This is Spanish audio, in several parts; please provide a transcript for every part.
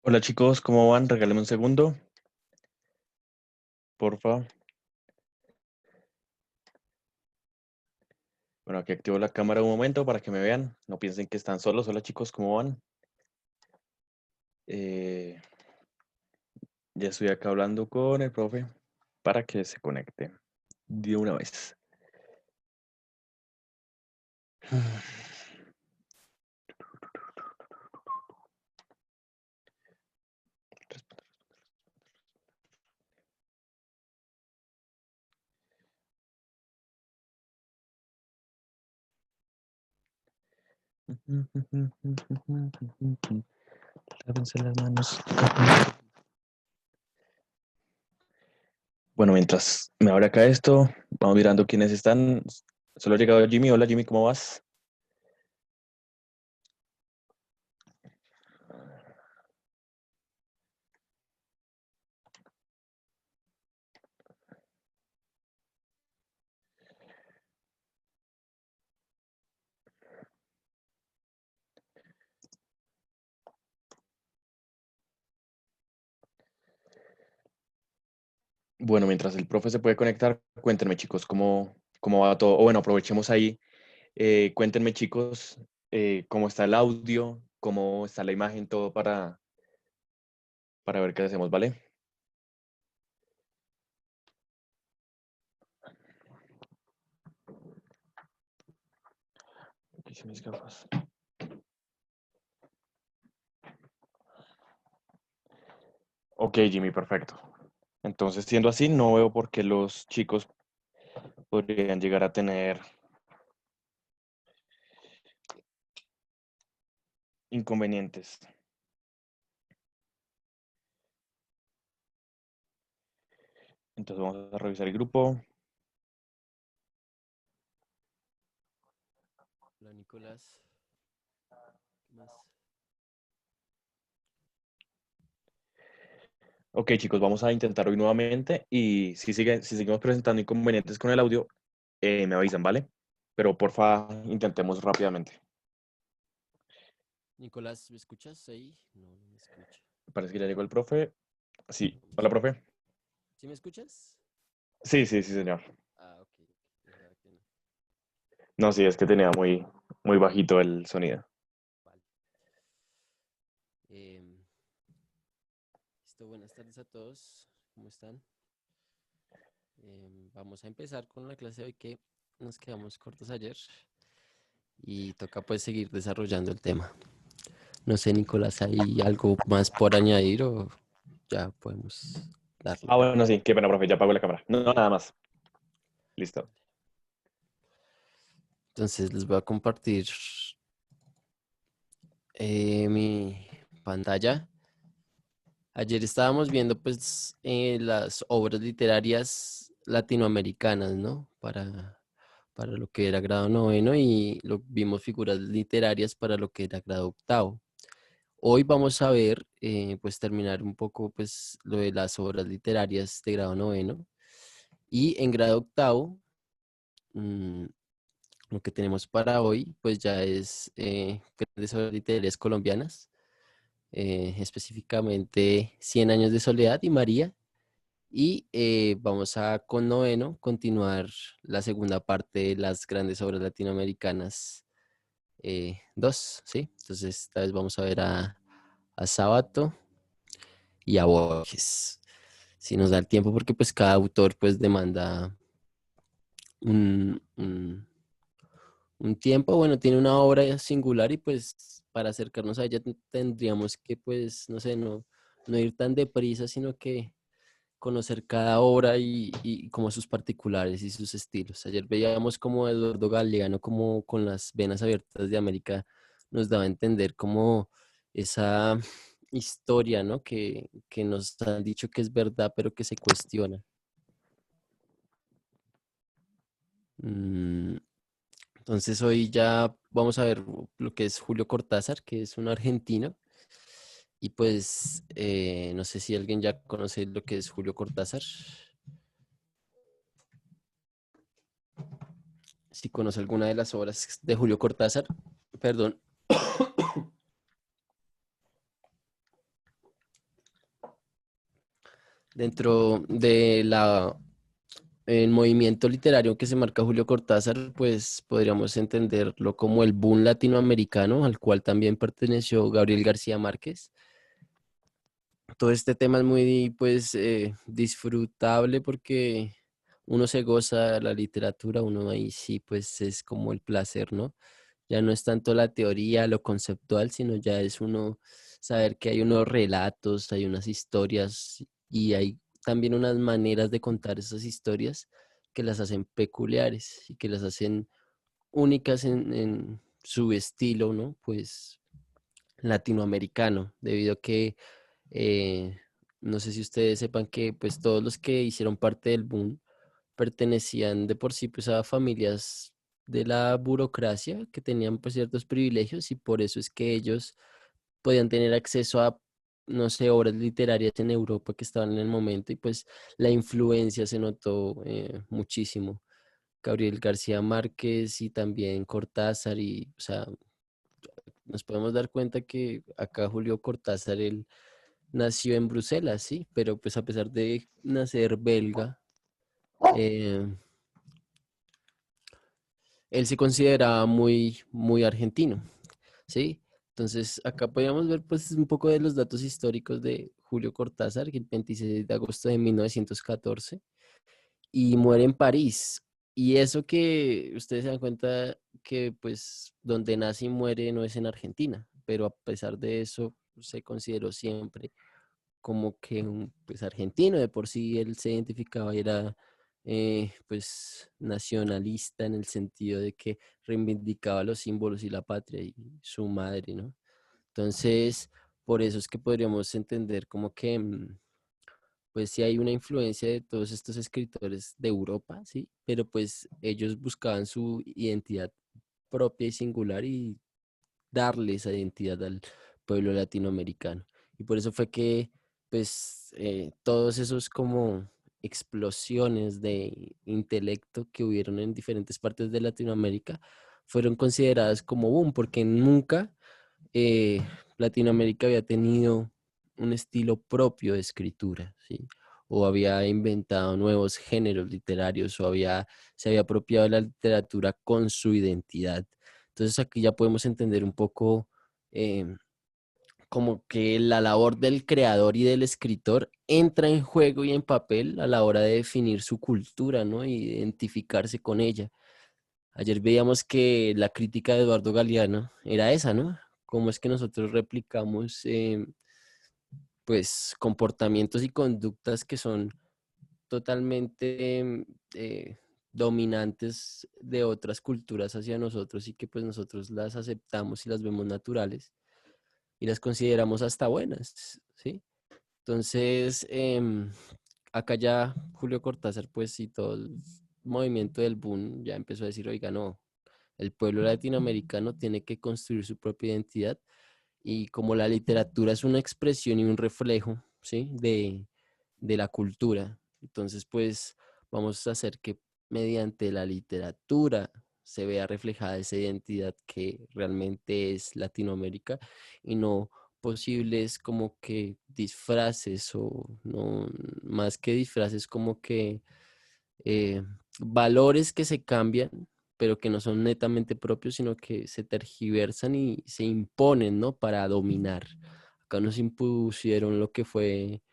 Hola chicos, ¿cómo van? Regáleme un segundo, porfa. Bueno, aquí activo la cámara un momento para que me vean. No piensen que están solos. Hola chicos, ¿cómo van? Eh, ya estoy acá hablando con el profe para que se conecte de una vez. Lávense las manos. Bueno, mientras me abre acá esto, vamos mirando quiénes están. Solo ha llegado Jimmy. Hola Jimmy, ¿cómo vas? Bueno, mientras el profe se puede conectar, cuéntenme chicos, ¿cómo va todo? O bueno, aprovechemos ahí. Cuéntenme, chicos, cómo está el audio, cómo está la imagen, todo para ver qué hacemos, ¿vale? Aquí sí mis gafas. Ok, Jimmy, perfecto. Entonces, siendo así, no veo por qué los chicos podrían llegar a tener inconvenientes. Entonces, vamos a revisar el grupo. Hola Nicolás, ¿qué más? Ok, chicos, vamos a intentar hoy nuevamente y si seguimos presentando inconvenientes con el audio, me avisan, ¿vale? Pero porfa, intentemos rápidamente. Nicolás, ¿me escuchas ahí? No, no me escucha. Parece que ya llegó el profe. Sí, Vamos hola, a ver. profe. ¿Sí me escuchas? Sí, sí, sí, señor. Ah, ok. Pensaba que no. No, sí, es que tenía muy bajito el sonido. Vale. Em, Listo, buenas tardes a todos. ¿Cómo están? Vamos a empezar con la clase de hoy que nos quedamos cortos ayer y toca pues seguir desarrollando el tema. No sé, Nicolás, ¿hay algo más por añadir o ya podemos darle? Ah, bueno, sí, qué pena, profe, ya apagó la cámara. No, no, nada más. Listo. Entonces les voy a compartir mi pantalla. Ayer estábamos viendo pues las obras literarias latinoamericanas, ¿no? Para lo que era grado noveno y vimos figuras literarias para lo que era grado octavo. Hoy vamos a ver, pues terminar un poco pues lo de las obras literarias de grado noveno y en grado octavo, mm, lo que tenemos para hoy pues ya es grandes obras literarias colombianas, específicamente Cien años de soledad y María. Y vamos a con noveno continuar la segunda parte de las grandes obras latinoamericanas 2, ¿sí? Entonces esta vez vamos a ver a Sábato y a Borges. Si nos da el tiempo, porque pues cada autor pues demanda un, un, un tiempo, bueno, tiene una obra singular y pues para acercarnos a ella tendríamos que pues, no sé, no ir tan deprisa, sino que conocer cada obra y como sus particulares y sus estilos. Ayer veíamos como Eduardo Galeano, como con las venas abiertas de América, nos daba a entender como esa historia, ¿no? Que nos han dicho que es verdad, pero que se cuestiona. Mm, Entonces hoy ya vamos a ver lo que es Julio Cortázar, que es un argentino. Y pues no sé si alguien ya conoce lo que es Julio Cortázar. Si conoce alguna de las obras de Julio Cortázar, perdón. Dentro de el movimiento literario que se marca Julio Cortázar, pues podríamos entenderlo como el boom latinoamericano, al cual también perteneció Gabriel García Márquez. Todo este tema es muy, pues, disfrutable porque uno se goza de la literatura, uno ahí sí, pues, es como el placer, ¿no? Ya no es tanto la teoría, lo conceptual, sino ya es uno saber que hay unos relatos, hay unas historias y hay también unas maneras de contar esas historias que las hacen peculiares y que las hacen únicas en su estilo, ¿no? Pues latinoamericano, debido a que eh, no sé si ustedes sepan que pues todos los que hicieron parte del boom pertenecían de por sí pues a familias de la burocracia que tenían pues ciertos privilegios y por eso es que ellos podían tener acceso a, no sé, obras literarias en Europa que estaban en el momento y pues la influencia se notó muchísimo. Gabriel García Márquez y también Cortázar y, o sea, nos podemos dar cuenta que acá Julio Cortázar, él nació en Bruselas, sí, pero pues a pesar de nacer belga, eh, él se consideraba muy, muy argentino, ¿sí? Entonces, acá podríamos ver pues un poco de los datos históricos de Julio Cortázar, que el 26 de agosto de 1914, y muere en París. Y eso que ustedes se dan cuenta que pues donde nace y muere no es en Argentina, pero a pesar de eso se consideró siempre como que un pues argentino, de por sí él se identificaba y era pues nacionalista en el sentido de que reivindicaba los símbolos y la patria y su madre, ¿no? Entonces, por eso es que podríamos entender como que pues sí hay una influencia de todos estos escritores de Europa, ¿sí? Pero pues ellos buscaban su identidad propia y singular y darle esa identidad al pueblo latinoamericano. Y por eso fue que, pues, todos esos como explosiones de intelecto que hubieron en diferentes partes de Latinoamérica fueron consideradas como boom, porque nunca eh, Latinoamérica había tenido un estilo propio de escritura, ¿sí? O había inventado nuevos géneros literarios, se había apropiado de la literatura con su identidad. Entonces aquí ya podemos entender un poco eh, como que la labor del creador y del escritor entra en juego y en papel a la hora de definir su cultura, ¿no? Y identificarse con ella. Ayer veíamos que la crítica de Eduardo Galeano era esa, ¿no? Cómo es que nosotros replicamos pues comportamientos y conductas que son totalmente dominantes de otras culturas hacia nosotros y que pues nosotros las aceptamos y las vemos naturales y las consideramos hasta buenas, ¿sí? Entonces, acá ya Julio Cortázar, pues y todo el movimiento del boom ya empezó a decir, oiga, no, el pueblo latinoamericano tiene que construir su propia identidad y como la literatura es una expresión y un reflejo, ¿sí? De la cultura, entonces pues vamos a hacer que mediante la literatura se vea reflejada esa identidad que realmente es Latinoamérica y no posibles como que disfraces o no más que disfraces como que eh, valores que se cambian, pero que no son netamente propios, sino que se tergiversan y se imponen, ¿no? Para dominar. Acá nos impusieron lo que fue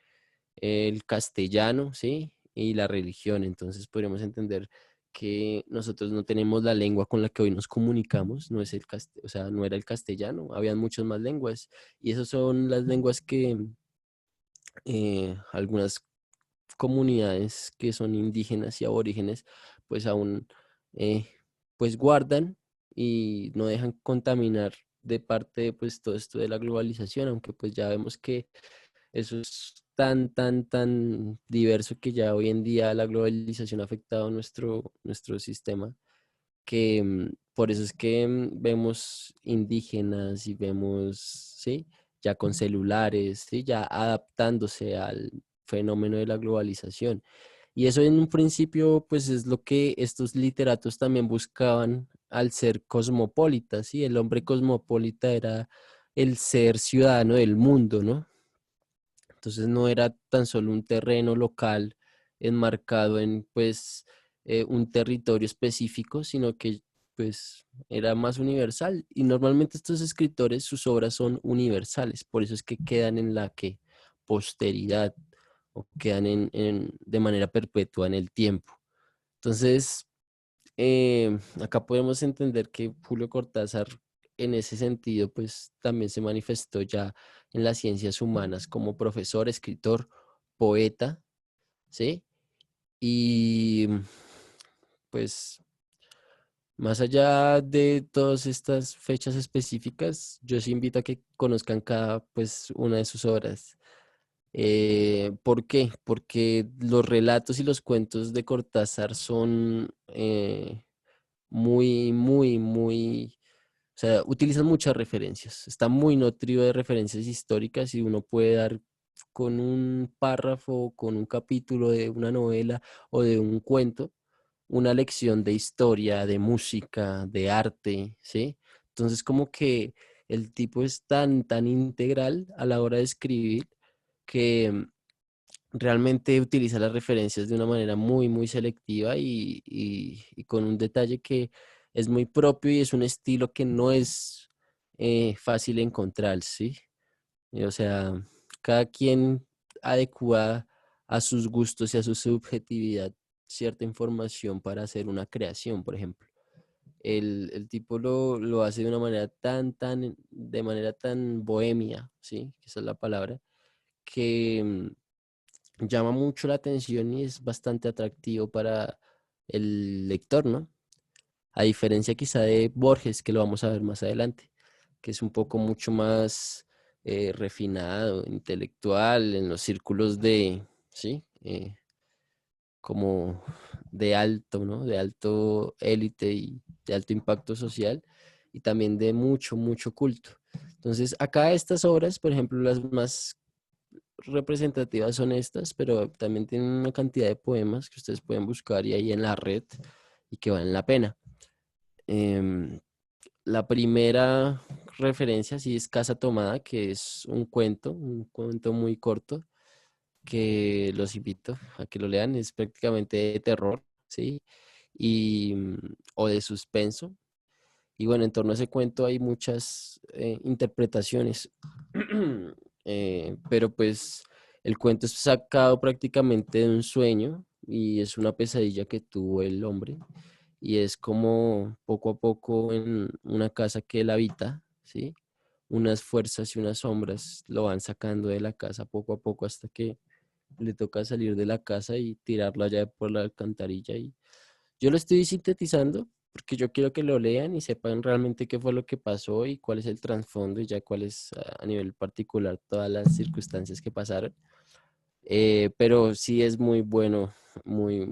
el castellano, ¿sí? Y la religión. Entonces podríamos entender que nosotros no tenemos la lengua con la que hoy nos comunicamos, no es o sea, no era el castellano, habían muchas más lenguas y esas son las lenguas que algunas comunidades que son indígenas y aborígenes, pues aún eh, pues guardan y no dejan contaminar de parte de pues todo esto de la globalización, aunque pues ya vemos que eso es tan, tan, tan diverso que ya hoy en día la globalización ha afectado nuestro sistema, que por eso es que vemos indígenas y vemos, ¿sí? Ya con celulares, ¿sí? Ya adaptándose al fenómeno de la globalización. Y eso en un principio, pues es lo que estos literatos también buscaban al ser cosmopolitas, ¿sí? El hombre cosmopolita era el ser ciudadano del mundo, ¿no? Entonces no era tan solo un terreno local enmarcado en pues un territorio específico, sino que pues era más universal. Y normalmente estos escritores, sus obras son universales, por eso es que quedan en la que posteridad o quedan de manera perpetua en el tiempo. Entonces, acá podemos entender que Julio Cortázar en ese sentido pues también se manifestó ya en las ciencias humanas como profesor, escritor, poeta, ¿sí? Y pues más allá de todas estas fechas específicas, yo sí invito a que conozcan cada pues una de sus obras. ¿Por qué? Porque los relatos y los cuentos de Cortázar son muy, o sea, utilizan muchas referencias. Está muy nutrido de referencias históricas y uno puede dar con un párrafo, con un capítulo de una novela o de un cuento, una lección de historia, de música, de arte, ¿sí? Entonces, como que el tipo es tan integral a la hora de escribir que realmente utiliza las referencias de una manera muy selectiva y con un detalle que es muy propio y es un estilo que no es fácil encontrar, ¿sí? O sea, cada quien adecua a sus gustos y a su subjetividad cierta información para hacer una creación, por ejemplo. El tipo lo hace de una manera de manera tan bohemia, ¿sí? Esa es la palabra, que llama mucho la atención y es bastante atractivo para el lector, ¿no? A diferencia quizá de Borges, que lo vamos a ver más adelante, que es un poco mucho más refinado, intelectual, en los círculos de, ¿sí? Como de alto, ¿no? De alto élite y de alto impacto social y también de mucho culto. Entonces, acá estas obras, por ejemplo, las más representativas son estas, pero también tienen una cantidad de poemas que ustedes pueden buscar y ahí en la red y que valen la pena. Em, la primera referencia sí es Casa Tomada, que es un cuento muy corto que los invito a que lo lean, es prácticamente de terror, ¿sí? Y, o de suspenso. Y bueno, en torno a ese cuento hay muchas interpretaciones, pero pues el cuento es sacado prácticamente de un sueño y es una pesadilla que tuvo el hombre y es como poco a poco en una casa que él habita, ¿sí? Unas fuerzas y unas sombras lo van sacando de la casa poco a poco hasta que le toca salir de la casa y tirarla ya por la alcantarilla. Y yo lo estoy sintetizando porque yo quiero que lo lean y sepan realmente qué fue lo que pasó y cuál es el trasfondo y ya cuál es a nivel particular todas las circunstancias que pasaron. Pero sí es muy bueno, muy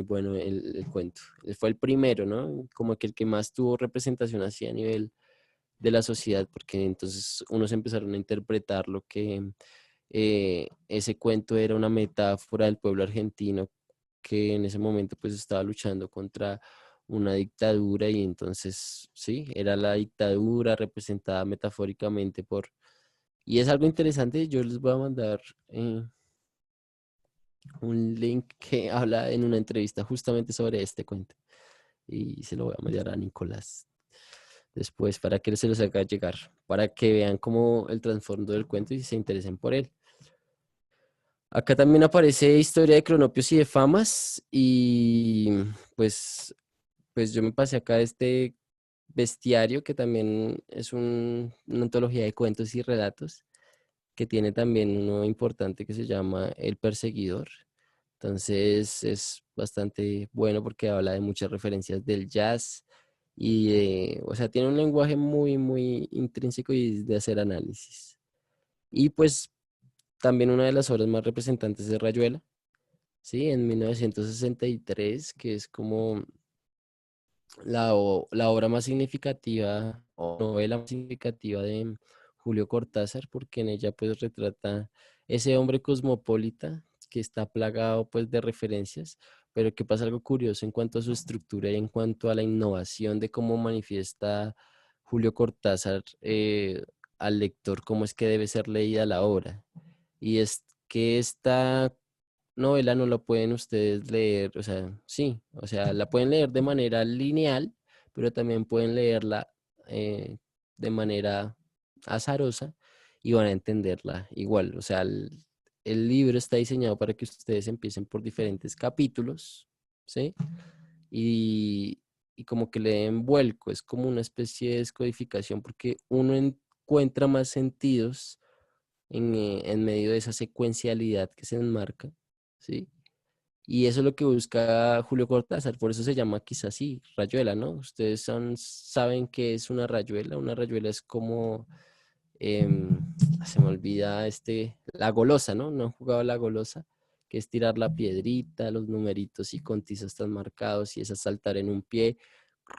bueno el cuento. Fue el primero, ¿no? Como que el que más tuvo representación así a nivel de la sociedad, porque entonces unos empezaron a interpretar lo que ese cuento era una metáfora del pueblo argentino que en ese momento pues estaba luchando contra una dictadura y entonces sí, era la dictadura representada metafóricamente por... Y es algo interesante, yo les voy a mandar un link que habla en una entrevista justamente sobre este cuento y se lo voy a mandar a Nicolás después para que se los haga llegar, para que vean como el trasfondo del cuento y se interesen por él. Acá también aparece historia de cronopios y de famas y pues, pues yo me pasé acá este bestiario que también es una antología de cuentos y relatos que tiene también uno importante que se llama El Perseguidor. Entonces es bastante bueno porque habla de muchas referencias del jazz y o sea, tiene un lenguaje muy intrínseco y de hacer análisis. Y pues también una de las obras más representantes de Rayuela, ¿sí? En 1963, que es como la obra más significativa o novela más significativa de Julio Cortázar, porque en ella pues retrata ese hombre cosmopolita que está plagado pues de referencias, pero que pasa algo curioso en cuanto a su estructura y en cuanto a la innovación de cómo manifiesta Julio Cortázar al lector, cómo es que debe ser leída la obra. Y es que esta novela no la pueden ustedes leer, o sea, sí, o sea, la pueden leer de manera lineal, pero también pueden leerla de manera azarosa y van a entenderla igual. O sea, el libro está diseñado para que ustedes empiecen por diferentes capítulos, ¿sí? Y, y como que le den vuelco, es como una especie de descodificación porque uno encuentra más sentidos en medio de esa secuencialidad que se enmarca, ¿sí? Y eso es lo que busca Julio Cortázar, por eso se llama quizás así, rayuela, ¿no? Ustedes saben qué es una rayuela es como, se me olvida la golosa, ¿no? No han jugado a la golosa, que es tirar la piedrita, los numeritos y con tiza están marcados y es saltar en un pie,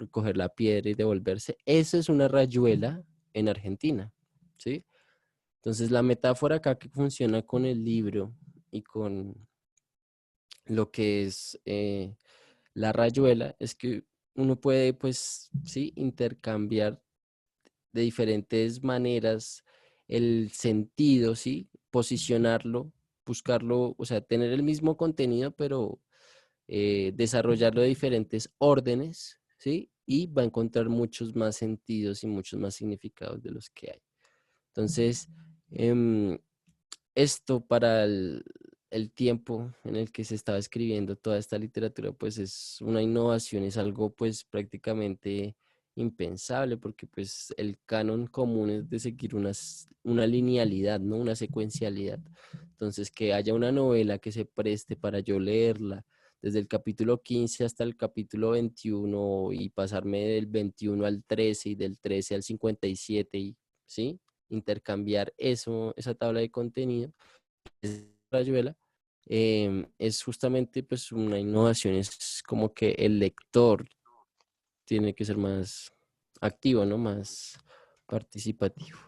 recoger la piedra y devolverse. Eso es una rayuela en Argentina, ¿sí? Entonces la metáfora acá que funciona con el libro y con lo que es la rayuela es que uno puede, pues, sí, intercambiar de diferentes maneras el sentido, sí, posicionarlo, buscarlo, o sea, tener el mismo contenido, pero desarrollarlo de diferentes órdenes, sí, y va a encontrar muchos más sentidos y muchos más significados de los que hay. Entonces, esto para el tiempo en el que se estaba escribiendo toda esta literatura, pues es una innovación, es algo pues prácticamente impensable, porque pues el canon común es de seguir una linealidad, ¿no? Una secuencialidad. Entonces, que haya una novela que se preste para yo leerla desde el capítulo 15 hasta el capítulo 21 y pasarme del 21 al 13 y del 13 al 57, ¿sí? Intercambiar eso, esa tabla de contenido, Rayuela, es justamente pues una innovación, es como que el lector tiene que ser más activo, ¿no? Más participativo.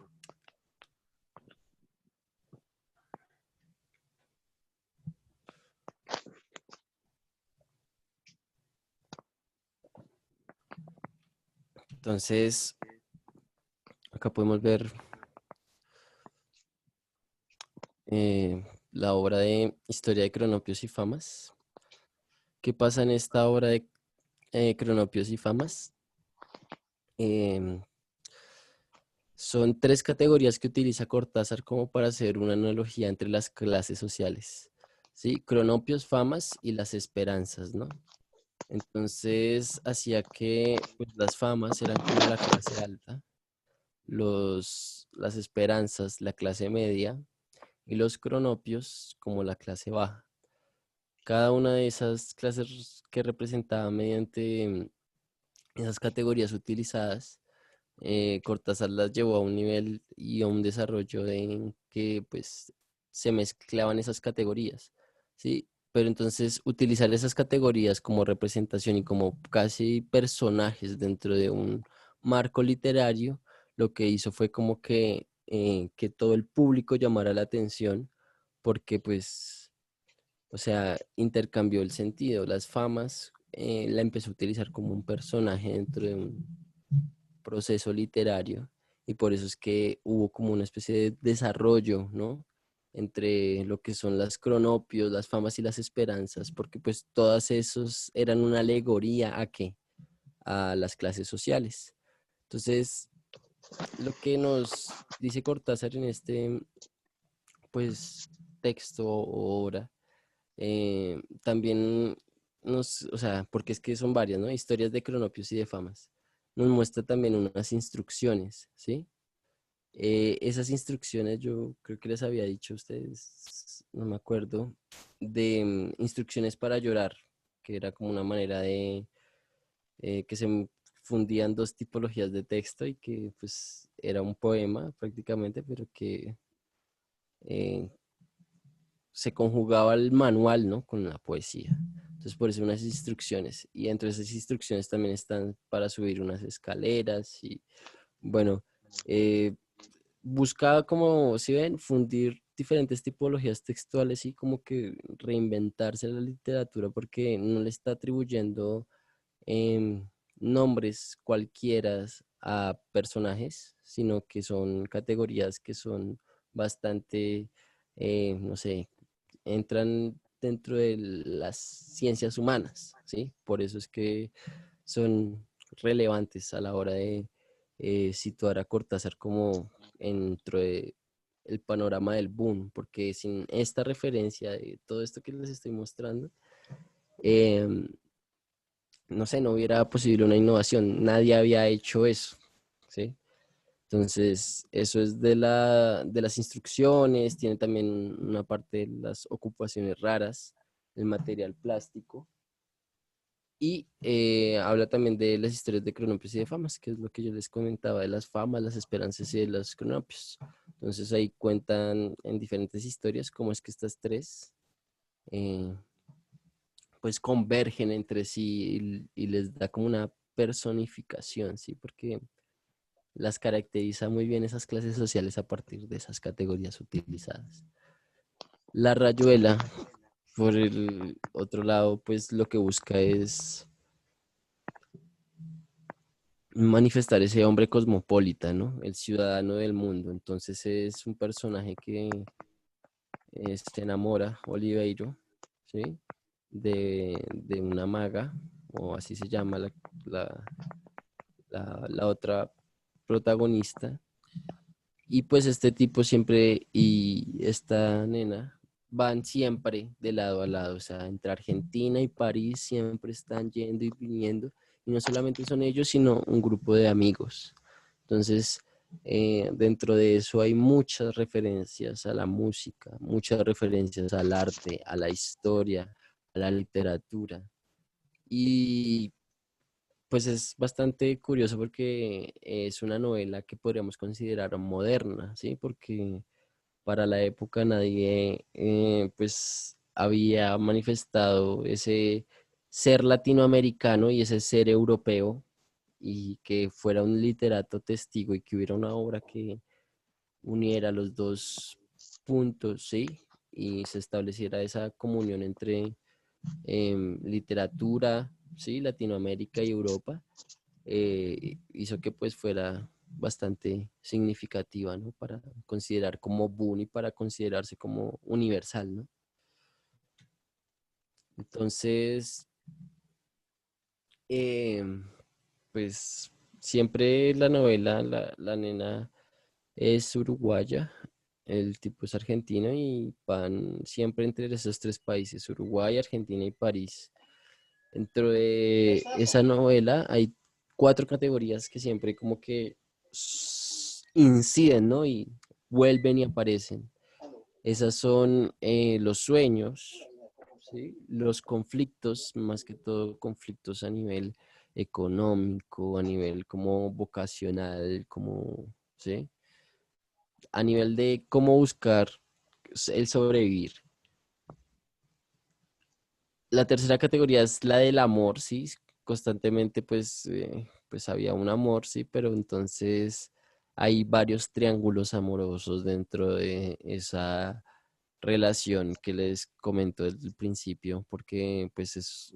Entonces, acá podemos ver la obra de Historia de Cronopios y Famas. ¿Qué pasa en esta obra de Cronopios y Famas? Em, Son tres categorías que utiliza Cortázar como para hacer una analogía entre las clases sociales, ¿sí? Cronopios, famas y las esperanzas, ¿no? Entonces, hacía que pues, las famas eran como la clase alta, las esperanzas, la clase media, y los cronopios como la clase baja. Cada una de esas clases que representaba mediante esas categorías utilizadas, Cortázar las llevó a un nivel y a un desarrollo en que pues se mezclaban esas categorías, ¿sí? Pero entonces utilizar esas categorías como representación y como casi personajes dentro de un marco literario, lo que hizo fue como que todo el público llamara la atención porque pues, o sea, intercambió el sentido. Las famas la empezó a utilizar como un personaje dentro de un proceso literario y por eso es que hubo como una especie de desarrollo, ¿no? Entre lo que son las cronopios, las famas y las esperanzas, porque pues todas esos eran una alegoría ¿a qué? A las clases sociales. Entonces, lo que nos dice Cortázar en este, pues, texto o obra, también o sea, porque es que son varias, ¿no? Historias de cronopios y de famas. Nos muestra también unas instrucciones, ¿sí? Esas instrucciones yo creo que les había dicho a ustedes, no me acuerdo, de instrucciones para llorar, que era como una manera de que se fundían dos tipologías de texto y que pues era un poema prácticamente, pero que eh, se conjugaba el manual, ¿no? Con la poesía. Entonces, por eso unas instrucciones. Y entre esas instrucciones también están para subir unas escaleras y, bueno, eh, buscaba como, si ven, fundir diferentes tipologías textuales y como que reinventarse la literatura porque no le está atribuyendo em, nombres cualquiera a personajes, sino que son categorías que son bastante, no sé, entran dentro de las ciencias humanas, ¿sí? Por eso es que son relevantes a la hora de situar a Cortázar como dentro de el panorama del boom, porque sin esta referencia de todo esto que les estoy mostrando, em, no sé, no hubiera posible una innovación. Nadie había hecho eso, ¿sí? Entonces, eso es de las instrucciones, tiene también una parte de las ocupaciones raras, el material plástico, y habla también de las historias de cronopios y de famas, que es lo que yo les comentaba, de las famas, las esperanzas y de los cronopios. Entonces, ahí cuentan en diferentes historias cómo es que estas tres eh, pues convergen entre sí y les da como una personificación, ¿sí? Porque las caracteriza muy bien esas clases sociales a partir de esas categorías utilizadas. La rayuela, por el otro lado, pues lo que busca es manifestar ese hombre cosmopolita, ¿no? El ciudadano del mundo. Entonces es un personaje que se enamora, Oliveiro, ¿sí? De una maga, o así se llama la otra protagonista. Y pues este tipo siempre y esta nena van siempre de lado a lado, o sea, entre Argentina y París siempre están yendo y viniendo, y no solamente son ellos, sino un grupo de amigos. Entonces, dentro de eso hay muchas referencias a la música, muchas referencias al arte, a la historia, a la literatura. Y pues es bastante curioso porque es una novela que podríamos considerar moderna, ¿sí? Porque para la época nadie pues había manifestado ese ser latinoamericano y ese ser europeo y que fuera un literato testigo y que hubiera una obra que uniera los dos puntos, ¿sí? Y se estableciera esa comunión entre literatura, ¿sí? Latinoamérica y Europa, hizo que pues fuera bastante significativa, ¿no? Para considerar como boom y para considerarse como universal, ¿no? Entonces, eh, pues siempre la novela, la nena es uruguaya, el tipo es argentino y van siempre entre esos tres países, Uruguay, Argentina y París. Dentro de esa novela hay cuatro categorías que siempre como que inciden, ¿no? Y vuelven y aparecen. Esas son los sueños, ¿sí? Los conflictos, más que todo conflictos a nivel económico, a nivel como vocacional, como, ¿sí? A nivel de cómo buscar el sobrevivir. La tercera categoría es la del amor, sí, constantemente pues había un amor, sí, pero entonces hay varios triángulos amorosos dentro de esa relación que les comento desde el principio, porque pues es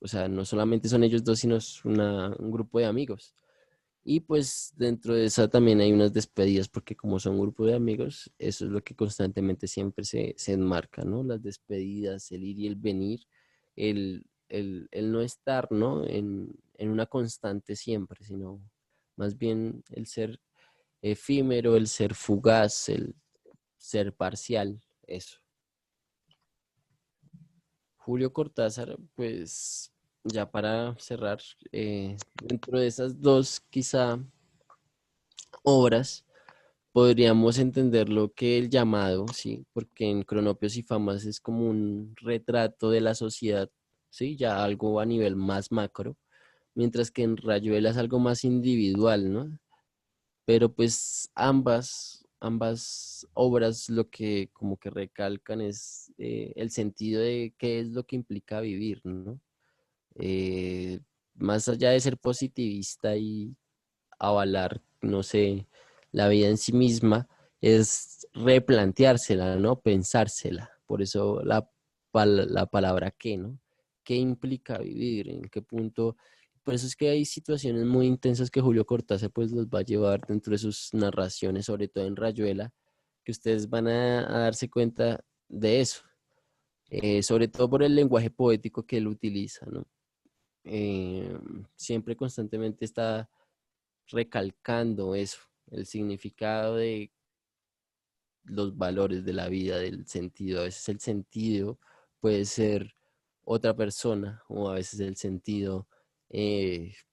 o sea, no solamente son ellos dos, sino es un grupo de amigos. Y pues dentro de esa también hay unas despedidas, porque como son un grupo de amigos, eso es lo que constantemente siempre se enmarca, ¿no? Las despedidas, el ir y el venir, el no estar, ¿no? En una constante siempre, sino más bien el ser efímero, el ser fugaz, el ser parcial, eso. Julio Cortázar, pues ya para cerrar, dentro de esas dos quizá obras, podríamos entender lo que el llamado, ¿sí? Porque en Cronopios y Famas es como un retrato de la sociedad, ¿sí? Ya algo a nivel más macro, mientras que en Rayuela es algo más individual, ¿no? Pero pues ambas obras lo que como que recalcan es el sentido de qué es lo que implica vivir, ¿no? Eh, Más allá de ser positivista y avalar, no sé, la vida en sí misma, es replanteársela, ¿no? Pensársela. Por eso la palabra qué, ¿no? ¿Qué implica vivir? ¿En qué punto? Por eso es que hay situaciones muy intensas que Julio Cortázar pues los va a llevar dentro de sus narraciones, sobre todo en Rayuela, que ustedes van a darse cuenta de eso, sobre todo por el lenguaje poético que él utiliza, ¿no? Siempre constantemente está recalcando eso, el significado de los valores de la vida, del sentido. A veces el sentido puede ser otra persona o a veces el sentido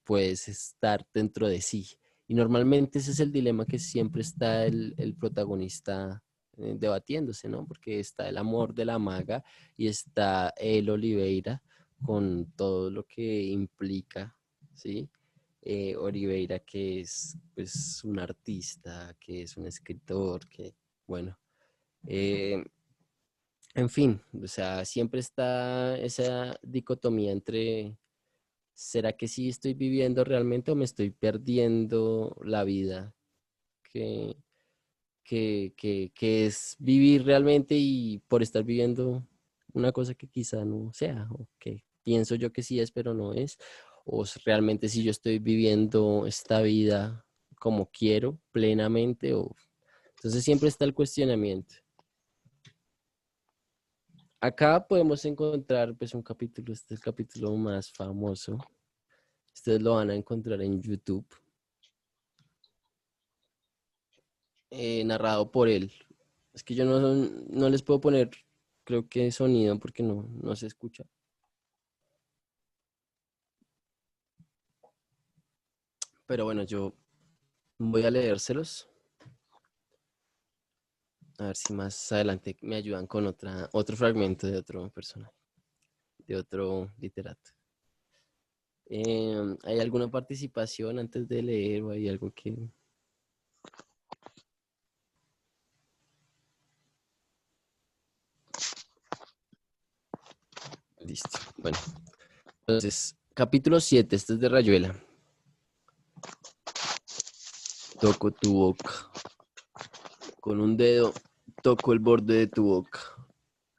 puede estar dentro de sí. Y normalmente ese es el dilema que siempre está el protagonista debatiéndose, ¿no? Porque está el amor de la maga y está el Oliveira con todo lo que implica, ¿sí? Oliveira, que es pues un artista, que es un escritor, que, bueno, eh, en fin, o sea, siempre está esa dicotomía entre, ¿será que sí estoy viviendo realmente o me estoy perdiendo la vida? Que, que es vivir realmente y por estar viviendo una cosa que quizá no sea, o que pienso yo que sí es, pero no es, o realmente si yo estoy viviendo esta vida como quiero, plenamente, o entonces siempre está el cuestionamiento. Acá podemos encontrar pues un capítulo, este es el capítulo más famoso. Ustedes lo van a encontrar en YouTube, narrado por él. Es que yo no les puedo poner, creo que sonido porque no se escucha. Pero bueno, yo voy a leérselos. A ver si más adelante me ayudan con otro fragmento de otro personaje, de otro literato. ¿Hay alguna participación antes de leer o hay algo que... Listo. Bueno, entonces, capítulo 7, este es de Rayuela. Toco tu boca. Con un dedo toco el borde de tu boca.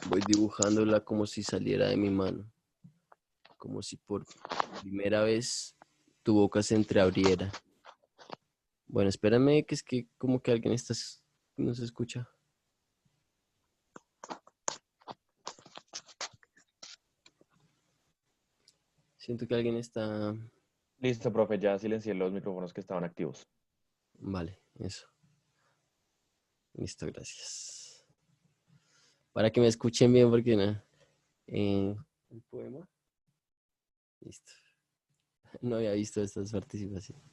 Voy dibujándola como si saliera de mi mano. Como si por primera vez tu boca se entreabriera. Bueno, espérame, que es que como que alguien está... No se escucha. Siento que alguien está... Listo, profe, ya silencié los micrófonos que estaban activos. Vale, eso. Listo, gracias. Para que me escuchen bien, porque no. ¿El poema? Listo. No había visto estas participaciones.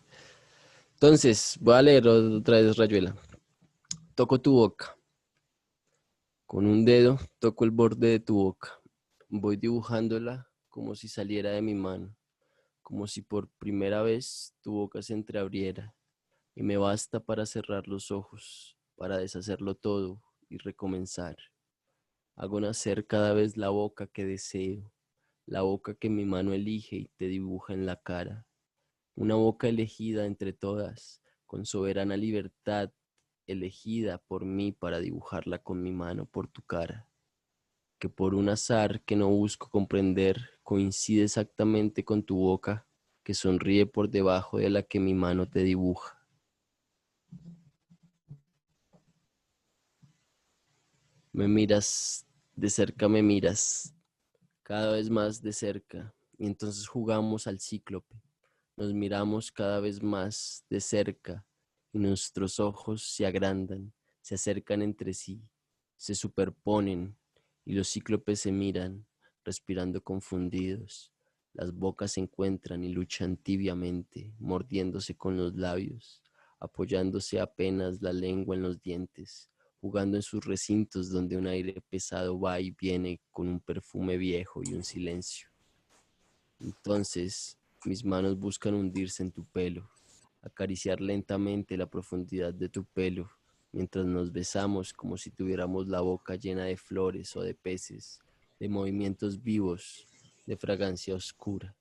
Entonces, voy a leer otra vez Rayuela. Toco tu boca. Con un dedo toco el borde de tu boca. Voy dibujándola como si saliera de mi mano, como si por primera vez tu boca se entreabriera. Y me basta para cerrar los ojos, para deshacerlo todo y recomenzar. Hago nacer cada vez la boca que deseo, la boca que mi mano elige y te dibuja en la cara. Una boca elegida entre todas, con soberana libertad, elegida por mí para dibujarla con mi mano por tu cara, que por un azar que no busco comprender, coincide exactamente con tu boca, que sonríe por debajo de la que mi mano te dibuja. Me miras, de cerca me miras, cada vez más de cerca, y entonces jugamos al cíclope. Nos miramos cada vez más de cerca y nuestros ojos se agrandan, se acercan entre sí, se superponen y los cíclopes se miran, respirando confundidos. Las bocas se encuentran y luchan tibiamente, mordiéndose con los labios, apoyándose apenas la lengua en los dientes, jugando en sus recintos donde un aire pesado va y viene con un perfume viejo y un silencio. Entonces, mis manos buscan hundirse en tu pelo, acariciar lentamente la profundidad de tu pelo, mientras nos besamos como si tuviéramos la boca llena de flores o de peces, de movimientos vivos, de fragancia oscura.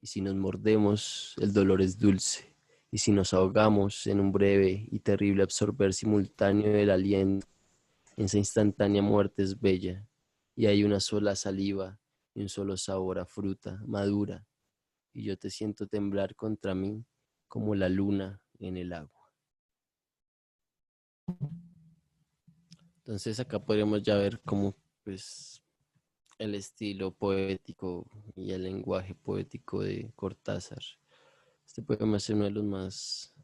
Y si nos mordemos, el dolor es dulce. Y si nos ahogamos en un breve y terrible absorber simultáneo del aliento, esa instantánea muerte es bella. Y hay una sola saliva y un solo sabor a fruta madura y yo te siento temblar contra mí como la luna en el agua. Entonces acá podríamos ya ver cómo pues el estilo poético y el lenguaje poético de Cortázar. Este poema es uno de los más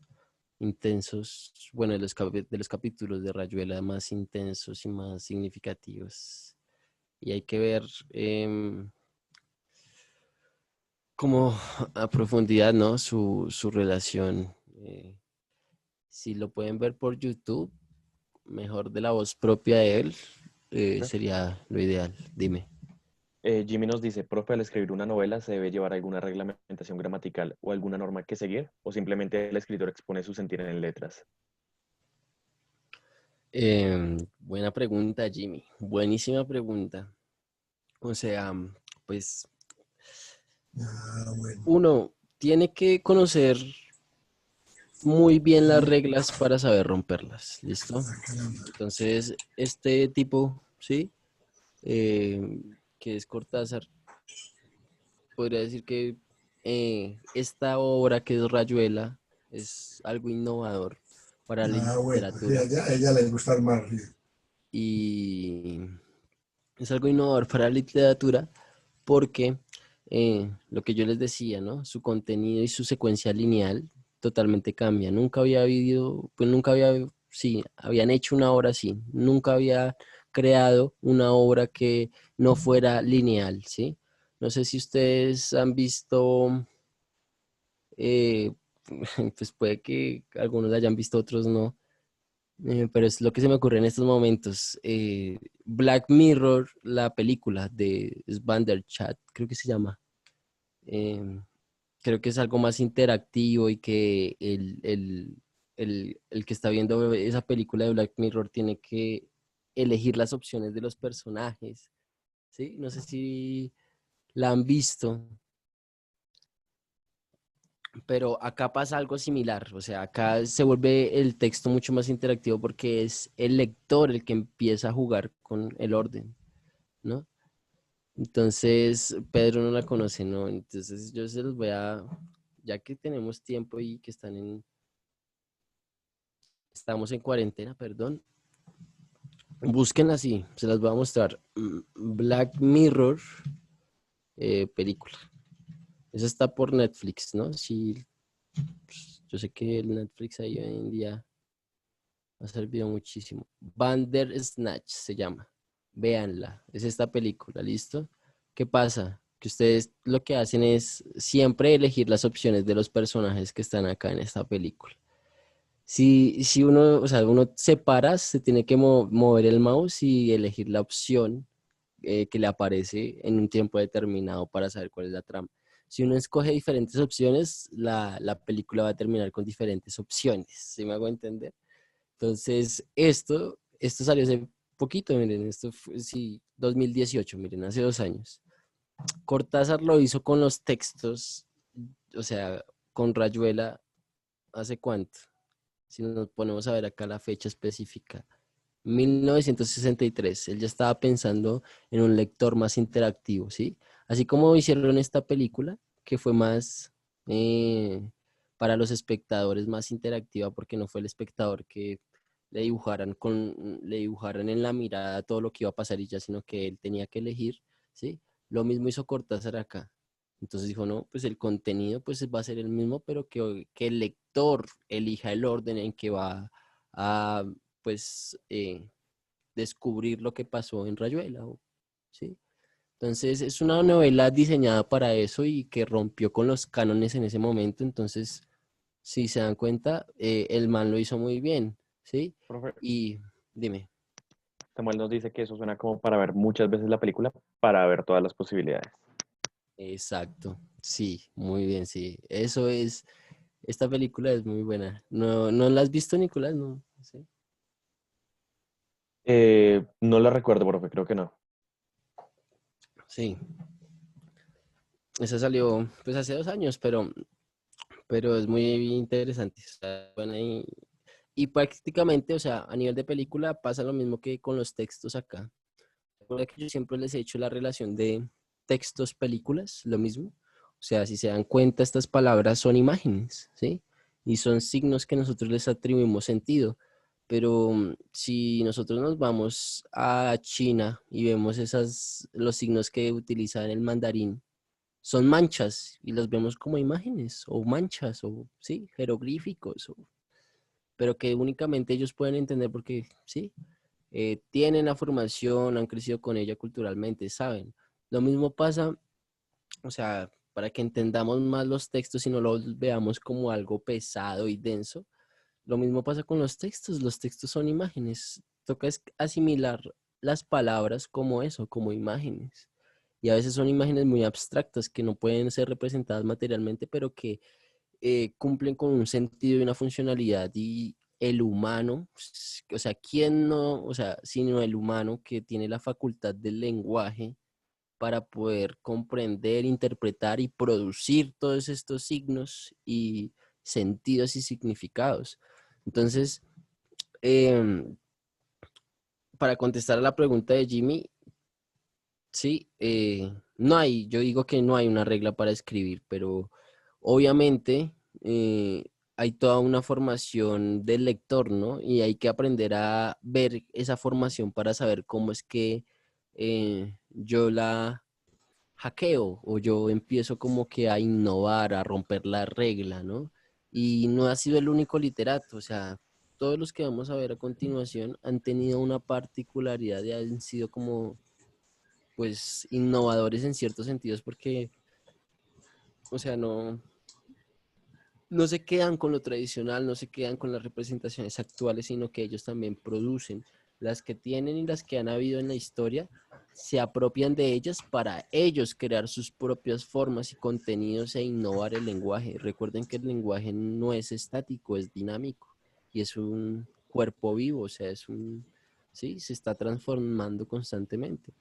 intensos, bueno, de los capítulos de Rayuela más intensos y más significativos. Y hay que ver como a profundidad, ¿no? Su relación. Si lo pueden ver por YouTube, mejor de la voz propia de él, Profe. sería lo ideal. Dime. Jimmy nos dice, profe, al escribir una novela se debe llevar alguna reglamentación gramatical o alguna norma que seguir, o simplemente el escritor expone su sentir en letras. Buena pregunta, Jimmy. Buenísima pregunta. O sea, pues Bueno. uno tiene que conocer muy bien las reglas para saber romperlas. ¿Listo? Entonces, este tipo, ¿sí? Que es Cortázar, podría decir que esta obra que es Rayuela es algo innovador para la Bueno, literatura a ella le gusta más. y es algo innovador para la literatura porque lo que yo les decía, ¿no? Su contenido y su secuencia lineal totalmente cambia. Nunca había habido, pues nunca había, sí, habían hecho una obra así, nunca había creado una obra que no fuera lineal, ¿sí? No sé si ustedes han visto, eh, pues puede que algunos la hayan visto, otros no, pero es lo que se me ocurre en estos momentos. Black Mirror, la película de Chat, creo que se llama. Em, Creo que es algo más interactivo y que el que está viendo esa película de Black Mirror tiene que elegir las opciones de los personajes, ¿sí? No sé si la han visto, pero acá pasa algo similar, o sea, acá se vuelve el texto mucho más interactivo porque es el lector el que empieza a jugar con el orden, ¿no? Entonces, Pedro no la conoce, ¿no? Entonces yo se los voy a, ya que tenemos tiempo y que estamos en cuarentena, perdón, búsquenla así, se las voy a mostrar. Black Mirror, película. Esa está por Netflix, ¿no? Sí, pues, yo sé que el Netflix ahí hoy en día ha servido muchísimo. Bandersnatch se llama. Véanla. Es esta película, ¿listo? ¿Qué pasa? Que ustedes lo que hacen es siempre elegir las opciones de los personajes que están acá en esta película. Si uno, o sea, uno se para, se tiene que mover el mouse y elegir la opción que le aparece en un tiempo determinado para saber cuál es la trama. Si uno escoge diferentes opciones, la película va a terminar con diferentes opciones. ¿Sí me hago entender? Entonces, esto salió hace poquito, miren, esto fue, sí, 2018, miren, hace 2 años. Cortázar lo hizo con los textos, o sea, con Rayuela, ¿hace cuánto? Si nos ponemos a ver acá la fecha específica, 1963, él ya estaba pensando en un lector más interactivo, ¿sí? Así como hicieron esta película, que fue más para los espectadores, más interactiva, porque no fue el espectador que le dibujaran en la mirada todo lo que iba a pasar y ya, sino que él tenía que elegir, ¿sí? Lo mismo hizo Cortázar acá. Entonces dijo, no, pues el contenido pues va a ser el mismo, pero que el lector elija el orden en que va a pues descubrir lo que pasó en Rayuela, ¿sí? Entonces es una novela diseñada para eso y que rompió con los cánones en ese momento, entonces si se dan cuenta, el man lo hizo muy bien, ¿sí? Profe, Y dime, Samuel nos dice que eso suena como para ver muchas veces la película, para ver todas las posibilidades. exacto, sí, muy bien, sí, eso es, esta película es muy buena. ¿No, no la has visto, Nicolás? No, sí. No la recuerdo, profe, creo que no. Sí, esa salió pues hace 2 años, pero es muy interesante. Está buena y prácticamente, o sea, a nivel de película pasa lo mismo que con los textos acá. Recuerda que yo siempre les he hecho la relación de textos, películas, lo mismo. O sea, si se dan cuenta, estas palabras son imágenes, ¿sí? Y son signos que nosotros les atribuimos sentido. Pero si nosotros nos vamos a China y vemos los signos que utilizan el mandarín, son manchas y los vemos como imágenes o manchas o, sí, jeroglíficos, pero que únicamente ellos pueden entender porque, sí, tienen la formación, han crecido con ella culturalmente, saben. Lo mismo pasa, o sea, para que entendamos más los textos y no los veamos como algo pesado y denso, lo mismo pasa con los textos son imágenes, toca asimilar las palabras como eso, como imágenes. Y a veces son imágenes muy abstractas que no pueden ser representadas materialmente, pero que cumplen con un sentido y una funcionalidad y el humano, o sea, ¿quién no, o sea, sino el humano que tiene la facultad del lenguaje para poder comprender, interpretar y producir todos estos signos y sentidos y significados? Entonces, em, para contestar a la pregunta de Jimmy, sí, no hay, yo digo que no hay una regla para escribir, pero obviamente hay toda una formación del lector, ¿no? Y hay que aprender a ver esa formación para saber cómo es que yo la hackeo o yo empiezo como que a innovar, a romper la regla, ¿no? Y no ha sido el único literato, o sea, todos los que vamos a ver a continuación han tenido una particularidad y han sido como pues innovadores en ciertos sentidos porque, o sea, no se quedan con lo tradicional, no se quedan con las representaciones actuales, sino que ellos también producen las que tienen y las que han habido en la historia, se apropian de ellas para ellos crear sus propias formas y contenidos e innovar el lenguaje. Recuerden que el lenguaje no es estático, es dinámico y es un cuerpo vivo, o sea, sí, se está transformando constantemente.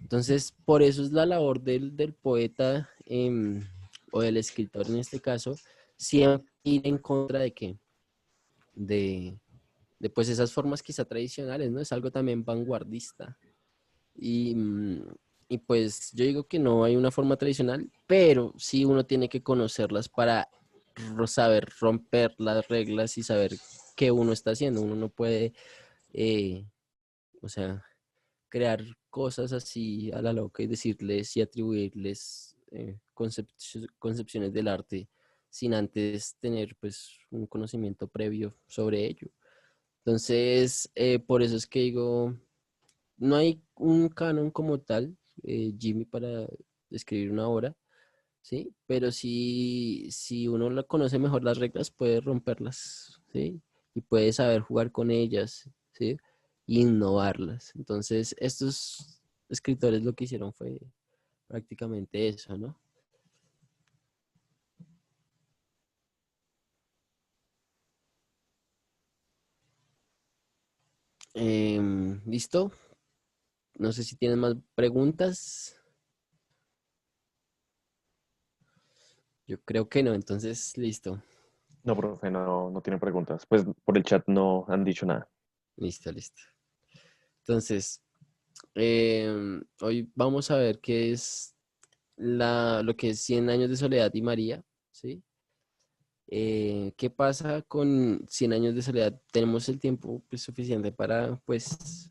Entonces, por eso es la labor del poeta o del escritor en este caso, siempre ir en contra de qué, de, de pues esas formas quizá tradicionales, ¿no? Es algo también vanguardista. Y, y pues yo digo que no hay una forma tradicional, pero sí uno tiene que conocerlas para saber romper las reglas y saber qué uno está haciendo. Uno no puede, o sea, crear cosas así a la loca y decirles y atribuirles concepciones del arte sin antes tener pues un conocimiento previo sobre ello. Entonces, por eso es que digo, no hay un canon como tal, Jimmy, para escribir una obra, ¿sí? Pero sí, si uno conoce mejor las reglas, puede romperlas, ¿sí? Y puede saber jugar con ellas, ¿sí? Y innovarlas. Entonces, estos escritores lo que hicieron fue prácticamente eso, ¿no? ¿Listo? No sé si tienen más preguntas. Yo creo que no, entonces, listo. No, profe, no, no tiene preguntas. Pues por el chat no han dicho nada. Listo, listo. Entonces, hoy vamos a ver qué es lo que es 100 años de soledad y María, ¿sí? ¿Qué pasa con 100 años de soledad? Tenemos el tiempo pues, suficiente para, pues,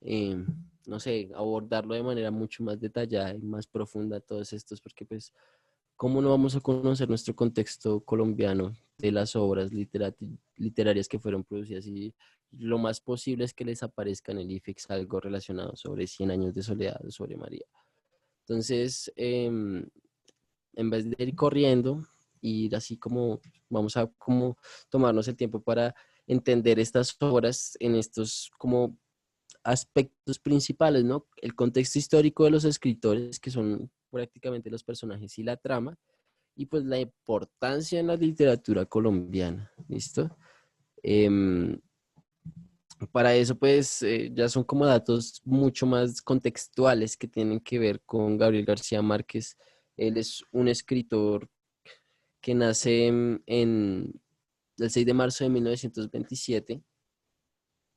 eh, no sé, abordarlo de manera mucho más detallada y más profunda todos estos, porque pues, ¿cómo no vamos a conocer nuestro contexto colombiano de las obras literarias que fueron producidas? Y lo más posible es que les aparezca en el IFEX algo relacionado sobre 100 años de soledad, sobre María. Entonces, en vez de ir corriendo, ir así como vamos a como tomarnos el tiempo para entender estas obras en estos como aspectos principales, ¿no? El contexto histórico de los escritores, que son prácticamente los personajes y la trama, y pues la importancia en la literatura colombiana, ¿listo? Em, para eso, pues, ya son como datos mucho más contextuales que tienen que ver con Gabriel García Márquez. Él es un escritor que nace el 6 de marzo de 1927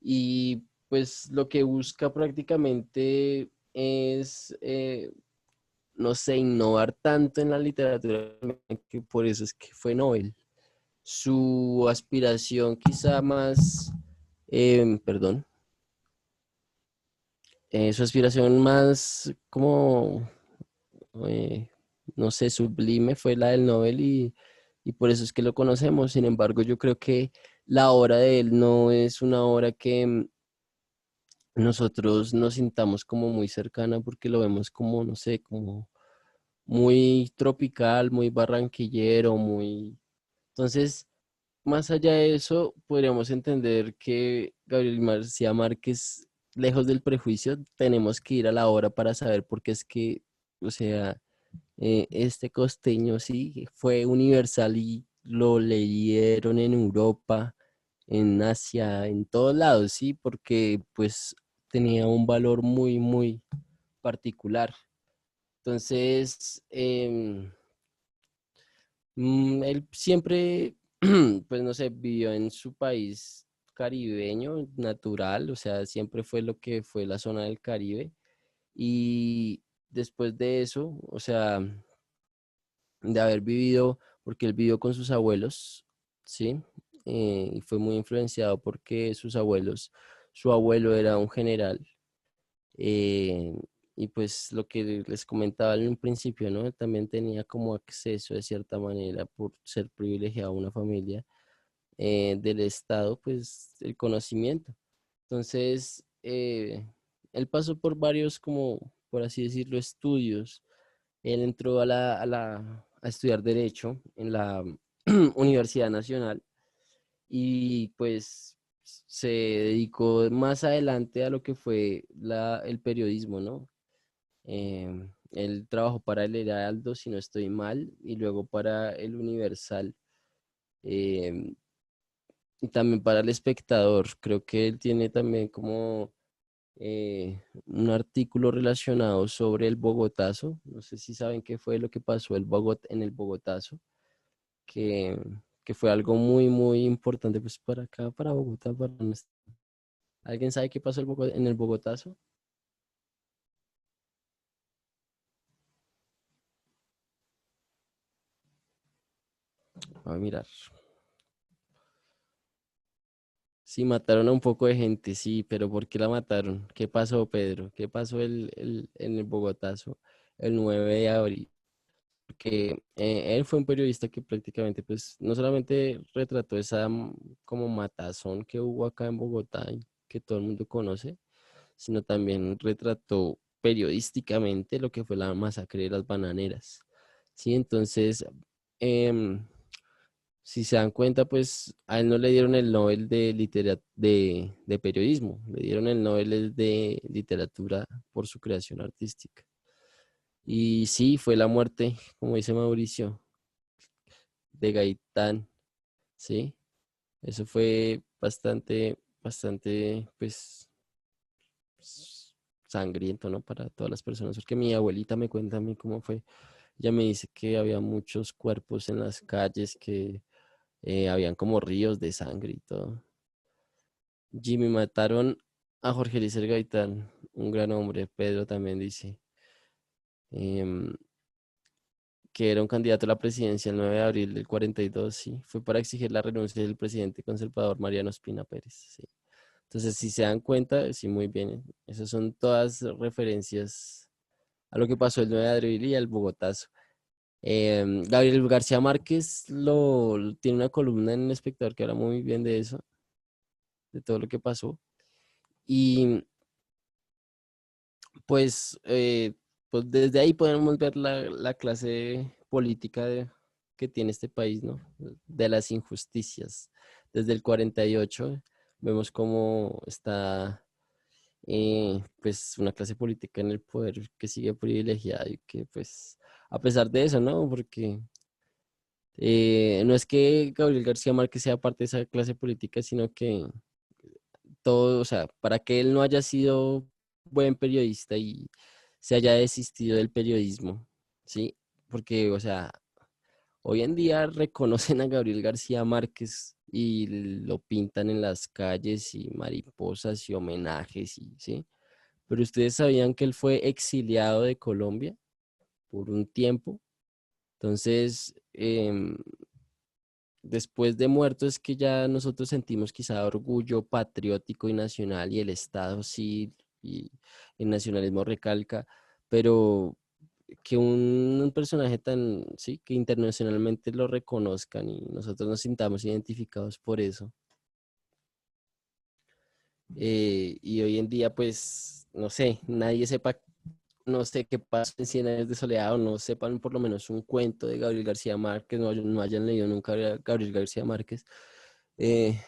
y pues lo que busca prácticamente es, no sé, innovar tanto en la literatura que por eso es que fue Nobel. Su aspiración quizá más Perdón, su aspiración más como, eh, no sé, sublime fue la del Nobel y por eso es que lo conocemos. Sin embargo, yo creo que la obra de él no es una obra que nosotros nos sintamos como muy cercana porque lo vemos como, no sé, como muy tropical, muy barranquillero, muy... Entonces, más allá de eso, podríamos entender que Gabriel García Márquez, lejos del prejuicio, tenemos que ir a la obra para saber por qué es que, o sea, este costeño sí fue universal y lo leyeron en Europa, en Asia, en todos lados, sí, porque pues tenía un valor muy, muy particular. Entonces, él siempre, pues no sé, vivió en su país caribeño, natural, o sea, siempre fue lo que fue la zona del Caribe. Y después de eso, o sea, de haber vivido, porque él vivió con sus abuelos, ¿sí? Y fue muy influenciado porque sus abuelos, su abuelo era un general. eh, y pues lo que les comentaba en un principio, ¿no? Él también tenía como acceso de cierta manera por ser privilegiado a una familia del Estado, pues el conocimiento. Entonces, él pasó por varios, como por así decirlo, estudios. Él entró a estudiar Derecho en la Universidad Nacional y pues se dedicó más adelante a lo que fue el periodismo, ¿no? Él trabajó para el Heraldo, si no estoy mal, y luego para el Universal. em, y también para el Espectador. Creo que él tiene también como un artículo relacionado sobre el Bogotazo. No sé si saben qué fue lo que pasó en el Bogotazo, que, que fue algo muy, muy importante pues para acá, para Bogotá. ¿Alguien sabe qué pasó en el Bogotazo? Voy a mirar. Sí, mataron a un poco de gente, sí, pero ¿por qué la mataron? ¿Qué pasó, Pedro? ¿Qué pasó en el Bogotazo el 9 de abril? Que él fue un periodista que prácticamente, pues, no solamente retrató esa como matazón que hubo acá en Bogotá y que todo el mundo conoce, sino también retrató periodísticamente lo que fue la masacre de las bananeras. Sí, entonces, em, si se dan cuenta, pues a él no le dieron el Nobel de periodismo, le dieron el Nobel de literatura por su creación artística. Y sí, fue la muerte, como dice Mauricio, de Gaitán, ¿sí? Eso fue bastante, bastante, pues, sangriento, ¿no? Para todas las personas, porque mi abuelita me cuenta a mí cómo fue. Ella me dice que había muchos cuerpos en las calles, que habían como ríos de sangre y todo. Jimmy, mataron a Jorge Eliezer Gaitán, un gran hombre, Pedro también dice. Em, que era un candidato a la presidencia el 9 de abril del 42, sí, fue para exigir la renuncia del presidente conservador Mariano Espina Pérez, sí. Entonces, si se dan cuenta, sí, muy bien, esas son todas referencias a lo que pasó el 9 de abril y al Bogotazo. Gabriel García Márquez tiene una columna en El Espectador que habla muy bien de eso, de todo lo que pasó. Y pues, pues desde ahí podemos ver la clase política que tiene este país, ¿no? De las injusticias. Desde el 48 vemos cómo está pues una clase política en el poder que sigue privilegiada y que pues a pesar de eso, ¿no? Porque no es que Gabriel García Márquez sea parte de esa clase política, sino que todo, o sea, para que él no haya sido buen periodista y se haya desistido del periodismo, ¿sí? Porque, o sea, hoy en día reconocen a Gabriel García Márquez y lo pintan en las calles y mariposas y homenajes, y, ¿sí? Pero ustedes sabían que él fue exiliado de Colombia por un tiempo. Entonces, después de muerto es que ya nosotros sentimos quizá orgullo patriótico y nacional y el Estado sí, y el nacionalismo recalca, pero que un personaje tan, sí, que internacionalmente lo reconozcan y nosotros nos sintamos identificados por eso. Y hoy en día, pues, no sé, nadie sepa, no sé qué pasa en Cien años de soledad o no sepan por lo menos un cuento de Gabriel García Márquez, no hayan leído nunca a Gabriel García Márquez, eh,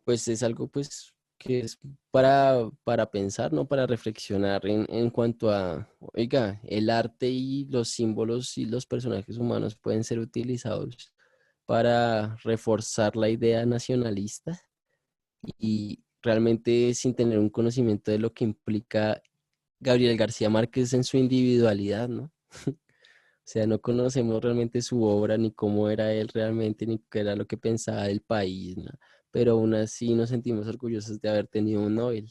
pues es algo pues que es para pensar, ¿no? Para reflexionar en cuanto a, oiga, el arte y los símbolos y los personajes humanos pueden ser utilizados para reforzar la idea nacionalista y realmente sin tener un conocimiento de lo que implica Gabriel García Márquez en su individualidad, ¿no? O sea, no conocemos realmente su obra, ni cómo era él realmente, ni qué era lo que pensaba del país, ¿no? Pero aún así nos sentimos orgullosos de haber tenido un Nobel,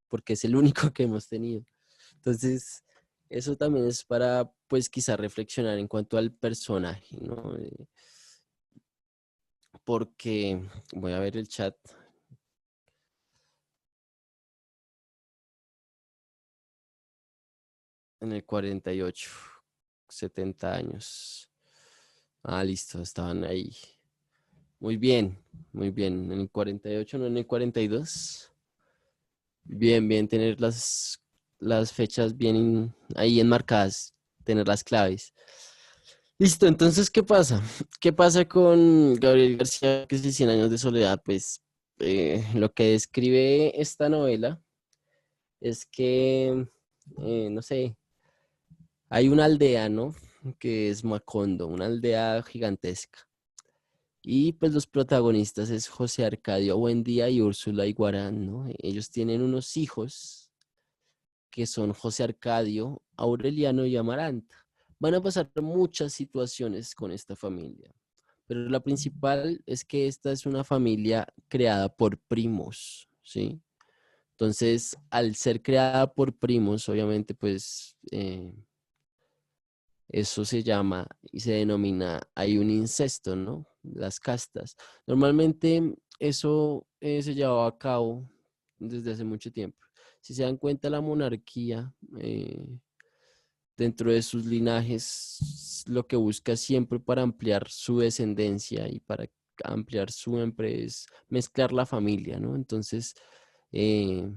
porque es el único que hemos tenido. Entonces, eso también es para, pues, quizá reflexionar en cuanto al personaje, ¿no? Porque voy a ver el chat. En el 48, 70 años. Ah, listo, estaban ahí. Muy bien, muy bien. En el 48, no en el 42. Bien, bien, tener las fechas bien ahí enmarcadas, tener las claves. Listo, entonces, ¿qué pasa? ¿Qué pasa con Gabriel García, que es Cien años de soledad? Pues lo que describe esta novela es que, no sé, hay una aldea, ¿no? Que es Macondo, una aldea gigantesca. Y pues los protagonistas es José Arcadio Buendía y Úrsula Iguarán, ¿no? Ellos tienen unos hijos que son José Arcadio, Aureliano y Amaranta. Van a pasar muchas situaciones con esta familia, pero la principal es que esta es una familia creada por primos, ¿sí? Entonces, al ser creada por primos, obviamente, pues eso se llama y se denomina, hay un incesto, ¿no? Las castas. Normalmente eso se llevaba a cabo desde hace mucho tiempo. Si se dan cuenta, la monarquía, dentro de sus linajes, lo que busca siempre para ampliar su descendencia y para ampliar su empresa es mezclar la familia, ¿no? Entonces, eh,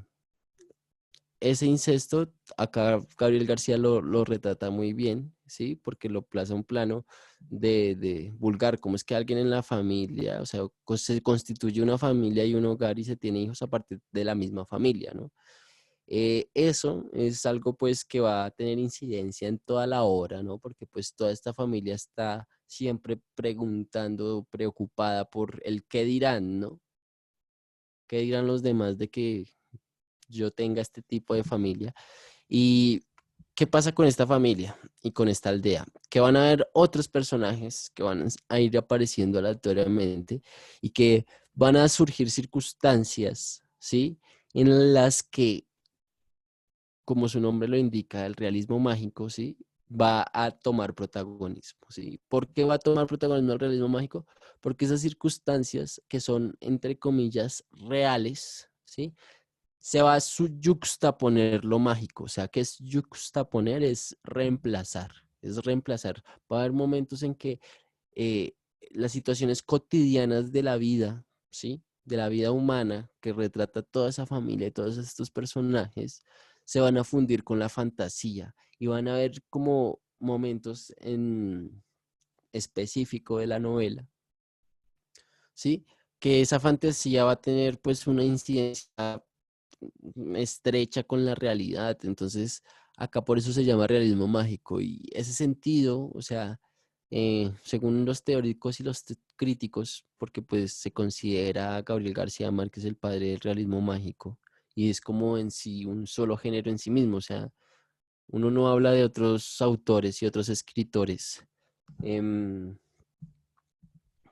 ese incesto, acá Gabriel García lo retrata muy bien, ¿sí? Porque lo plaza un plano de vulgar, como es que alguien en la familia, o sea, se constituye una familia y un hogar y se tiene hijos a partir de la misma familia, ¿no? Eso es algo pues que va a tener incidencia en toda la obra, ¿no? Porque pues toda esta familia está siempre preguntando, preocupada por el qué dirán, ¿no? ¿Qué dirán los demás de que yo tenga este tipo de familia? ¿Y qué pasa con esta familia y con esta aldea? Que van a haber otros personajes que van a ir apareciendo aleatoriamente y que van a surgir circunstancias, ¿sí? En las que, como su nombre lo indica, el realismo mágico, ¿sí? Va a tomar protagonismo, ¿sí? ¿Por qué va a tomar protagonismo el realismo mágico? Porque esas circunstancias que son, entre comillas, reales, ¿sí? Se va a yuxtaponer lo mágico. O sea, ¿qué es yuxtaponer? Es reemplazar, es reemplazar. Va a haber momentos en que eh, las situaciones cotidianas de la vida, ¿sí? De la vida humana que retrata toda esa familia y todos estos personajes, se van a fundir con la fantasía y van a haber como momentos en específico de la novela, ¿sí? Que esa fantasía va a tener pues una incidencia estrecha con la realidad. Entonces, acá por eso se llama realismo mágico. Y ese sentido, o sea, según los teóricos y los críticos, porque pues se considera a Gabriel García Márquez el padre del realismo mágico, y es como en sí un solo género en sí mismo, o sea, uno no habla de otros autores y otros escritores. em,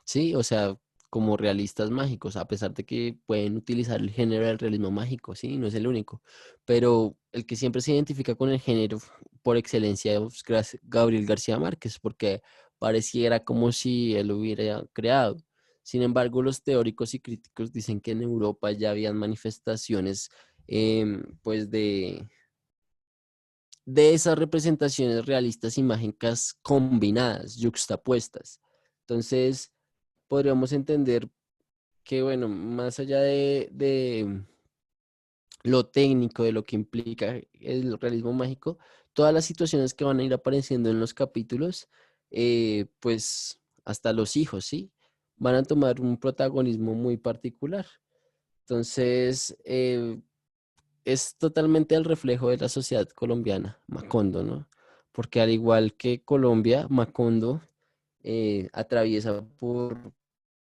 Sí, o sea, como realistas mágicos, a pesar de que pueden utilizar el género del realismo mágico, sí, no es el único, pero el que siempre se identifica con el género por excelencia es Gabriel García Márquez, porque pareciera como si él lo hubiera creado. Sin embargo, los teóricos y críticos dicen que en Europa ya habían manifestaciones pues de esas representaciones realistas y mágicas combinadas, yuxtapuestas. Entonces, podríamos entender que, bueno, más allá de lo técnico, de lo que implica el realismo mágico, todas las situaciones que van a ir apareciendo en los capítulos, pues hasta los hijos, ¿sí? Van a tomar un protagonismo muy particular. Entonces, es totalmente el reflejo de la sociedad colombiana, Macondo, ¿no? Porque al igual que Colombia, Macondo atraviesa por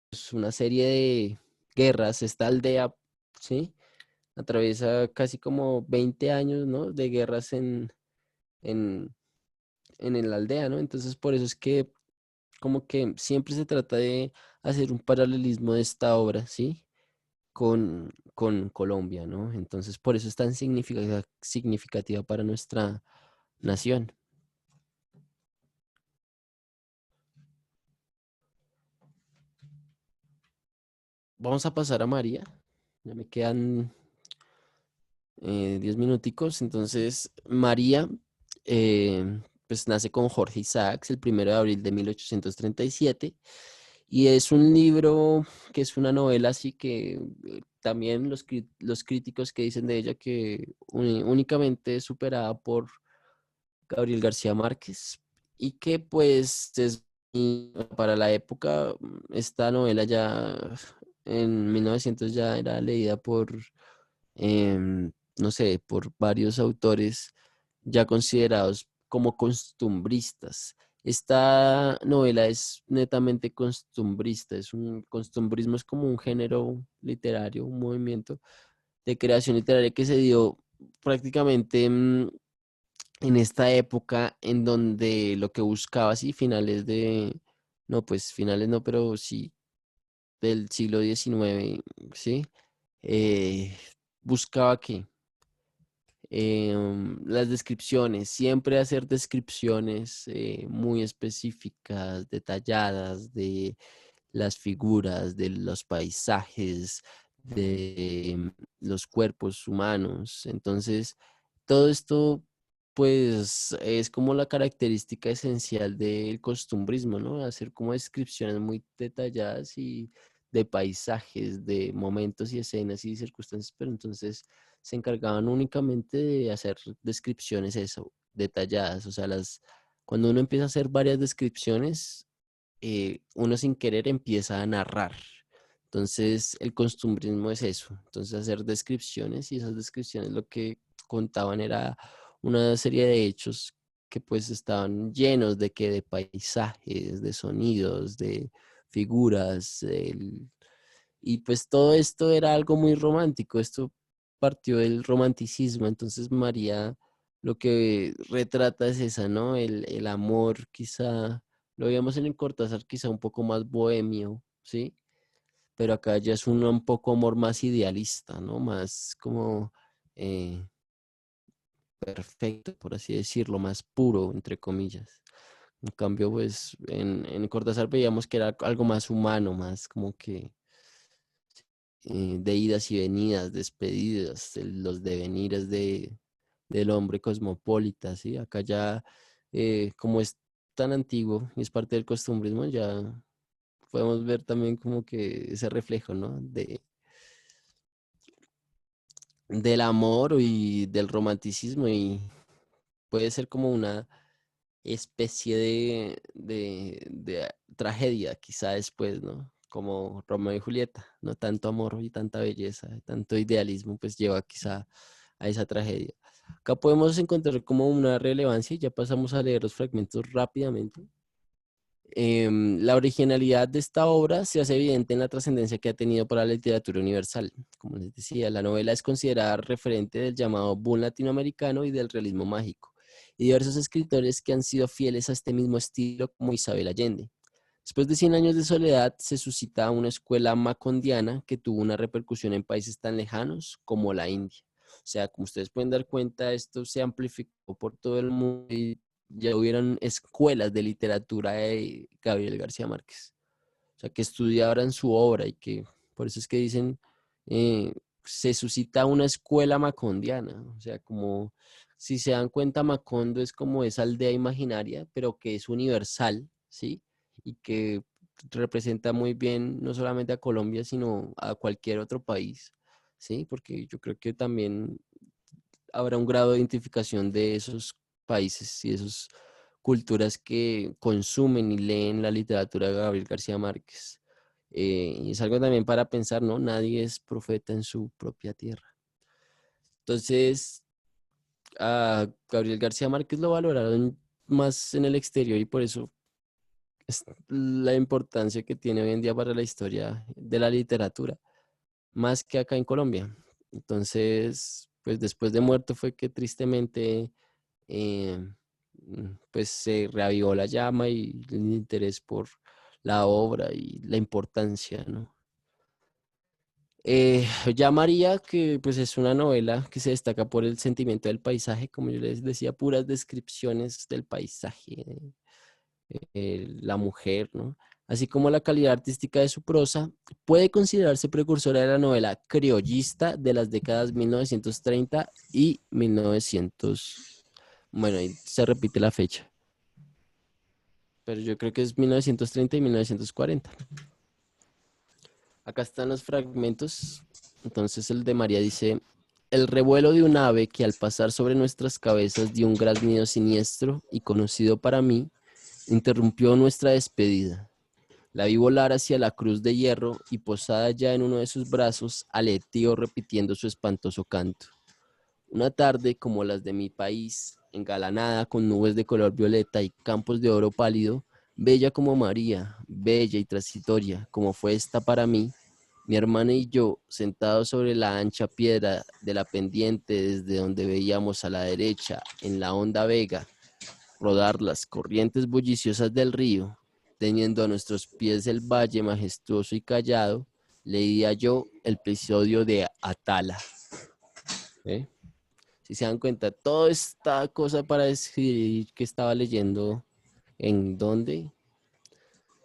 pues, una serie de guerras, esta aldea, ¿sí? Atraviesa casi como 20 años, ¿no? De guerras en, en la aldea, ¿no? Entonces, por eso es que como que siempre se trata de hacer un paralelismo de esta obra, ¿sí? Con Colombia, ¿no? Entonces, por eso es tan significativa para nuestra nación. Vamos a pasar a María. Ya me quedan 10 minuticos. Entonces, María, pues nace con Jorge Isaacs el 1 de abril de 1837 y es un libro que es una novela, así que también los críticos que dicen de ella que únicamente es superada por Gabriel García Márquez y que pues para la época esta novela ya en 1900 ya era leída por no sé, por varios autores ya considerados como costumbristas. Esta novela es netamente costumbrista, costumbrismo es como un género literario, un movimiento de creación literaria que se dio prácticamente en esta época en donde lo que buscaba, sí, no, pues finales no, pero sí, del siglo XIX, sí, eh, buscaba que las descripciones, siempre hacer descripciones muy específicas, detalladas de las figuras, de los paisajes, de los cuerpos humanos. Entonces, todo esto, pues, es como la característica esencial del costumbrismo, ¿no? Hacer como descripciones muy detalladas y de paisajes, de momentos y escenas y circunstancias, pero entonces se encargaban únicamente de hacer descripciones, eso, detalladas, o sea, cuando uno empieza a hacer varias descripciones, uno sin querer empieza a narrar. Entonces, el costumbrismo es eso. Entonces, hacer descripciones y esas descripciones lo que contaban era una serie de hechos que pues estaban llenos de paisajes, de sonidos, de figuras, y pues todo esto era algo muy romántico. Esto partió del romanticismo. Entonces, María lo que retrata es esa, ¿no? El amor, quizá lo veíamos en el Cortázar, quizá un poco más bohemio, ¿sí? Pero acá ya es un poco amor más idealista, ¿no? Más como eh, perfecto, por así decirlo, más puro, entre comillas. En cambio, pues en Cortázar veíamos que era algo más humano, más como que de idas y venidas, despedidas, los devenires del hombre cosmopolita, ¿sí? Acá ya, como es tan antiguo y es parte del costumbrismo, ya podemos ver también como que ese reflejo, ¿no? Del amor y del romanticismo y puede ser como una especie de tragedia quizá después, ¿no? Como Romeo y Julieta, no tanto amor y tanta belleza, tanto idealismo, pues lleva quizá a esa tragedia. Acá podemos encontrar como una relevancia y ya pasamos a leer los fragmentos rápidamente. La originalidad de esta obra se hace evidente en la trascendencia que ha tenido para la literatura universal. Como les decía, la novela es considerada referente del llamado boom latinoamericano y del realismo mágico, y diversos escritores que han sido fieles a este mismo estilo, como Isabel Allende. Después de 100 años de soledad, se suscita una escuela macondiana que tuvo una repercusión en países tan lejanos como la India. O sea, como ustedes pueden dar cuenta, esto se amplificó por todo el mundo y ya hubieran escuelas de literatura de Gabriel García Márquez. O sea, que estudiaran su obra y que por eso es que dicen, se suscita una escuela macondiana. O sea, como si se dan cuenta, Macondo es como esa aldea imaginaria, pero que es universal, ¿sí? Y que representa muy bien no solamente a Colombia, sino a cualquier otro país, ¿sí? Porque yo creo que también habrá un grado de identificación de esos países y esas culturas que consumen y leen la literatura de Gabriel García Márquez. Y es algo también para pensar, ¿no? Nadie es profeta en su propia tierra. Entonces, a Gabriel García Márquez lo valoraron más en el exterior y por eso es la importancia que tiene hoy en día para la historia de la literatura, más que acá en Colombia. Entonces, pues después de muerto fue que tristemente eh, pues se reavivó la llama y el interés por la obra y la importancia, ¿no? Ya María, que pues es una novela que se destaca por el sentimiento del paisaje, como yo les decía, puras descripciones del paisaje, la mujer, ¿no? Así como la calidad artística de su prosa, puede considerarse precursora de la novela criollista de las décadas 1930 y 1900. Bueno, ahí se repite la fecha, pero yo creo que es 1930 y 1940. Acá están los fragmentos. Entonces el de María dice, el revuelo de un ave que al pasar sobre nuestras cabezas dio un graznido siniestro y conocido para mí, interrumpió nuestra despedida. La vi volar hacia la cruz de hierro y posada ya en uno de sus brazos, aleteó repitiendo su espantoso canto. Una tarde como las de mi país, engalanada con nubes de color violeta y campos de oro pálido, bella como María, bella y transitoria como fue esta para mí, mi hermana y yo, sentados sobre la ancha piedra de la pendiente desde donde veíamos a la derecha, en la honda vega, rodar las corrientes bulliciosas del río, teniendo a nuestros pies el valle majestuoso y callado, leía yo el episodio de Atala. ¿Eh? Si se dan cuenta, toda esta cosa para describir que estaba leyendo en dónde,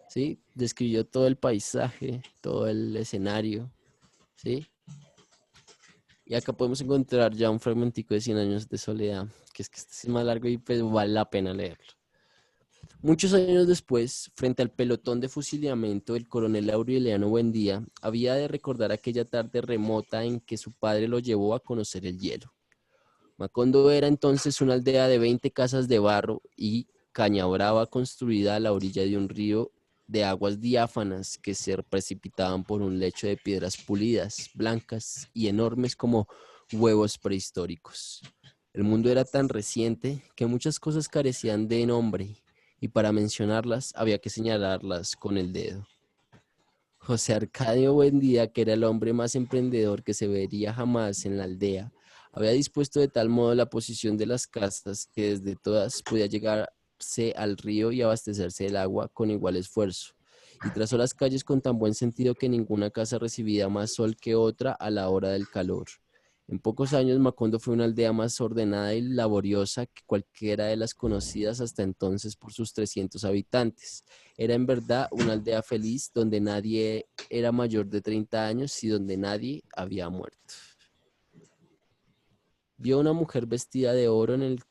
¿sí? Describió todo el paisaje, todo el escenario, ¿sí? Y acá podemos encontrar ya un fragmentico de Cien años de soledad, que es que este es más largo y pues vale la pena leerlo. Muchos años después, frente al pelotón de fusilamiento, el coronel Aureliano Buendía había de recordar aquella tarde remota en que su padre lo llevó a conocer el hielo. Macondo era entonces una aldea de 20 casas de barro y caña brava construida a la orilla de un río de aguas diáfanas que se precipitaban por un lecho de piedras pulidas, blancas y enormes como huevos prehistóricos. El mundo era tan reciente que muchas cosas carecían de nombre y para mencionarlas había que señalarlas con el dedo. José Arcadio Buendía, que era el hombre más emprendedor que se vería jamás en la aldea, había dispuesto de tal modo la posición de las casas que desde todas podía llegarse al río y abastecerse del agua con igual esfuerzo, y trazó las calles con tan buen sentido que ninguna casa recibía más sol que otra a la hora del calor. En pocos años Macondo fue una aldea más ordenada y laboriosa que cualquiera de las conocidas hasta entonces por sus 300 habitantes. Era en verdad una aldea feliz donde nadie era mayor de 30 años y donde nadie había muerto. Vio una mujer vestida de oro en el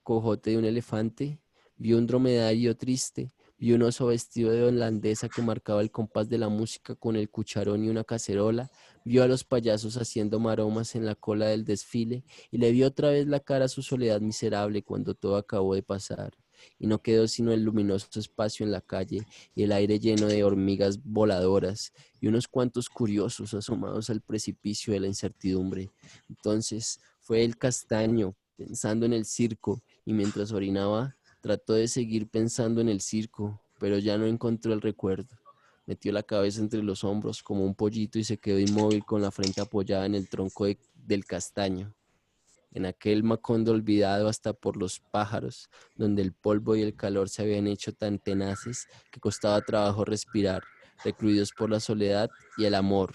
cojote de un elefante, vio un dromedario triste, vio un oso vestido de holandesa que marcaba el compás de la música con el cucharón y una cacerola, vio a los payasos haciendo maromas en la cola del desfile y le vio otra vez la cara a su soledad miserable cuando todo acabó de pasar. Y no quedó sino el luminoso espacio en la calle y el aire lleno de hormigas voladoras y unos cuantos curiosos asomados al precipicio de la incertidumbre. Entonces fue el castaño, pensando en el circo, y mientras orinaba, trató de seguir pensando en el circo, pero ya no encontró el recuerdo. Metió la cabeza entre los hombros como un pollito y se quedó inmóvil con la frente apoyada en el tronco del castaño. En aquel Macondo olvidado hasta por los pájaros, donde el polvo y el calor se habían hecho tan tenaces que costaba trabajo respirar, recluidos por la soledad y el amor,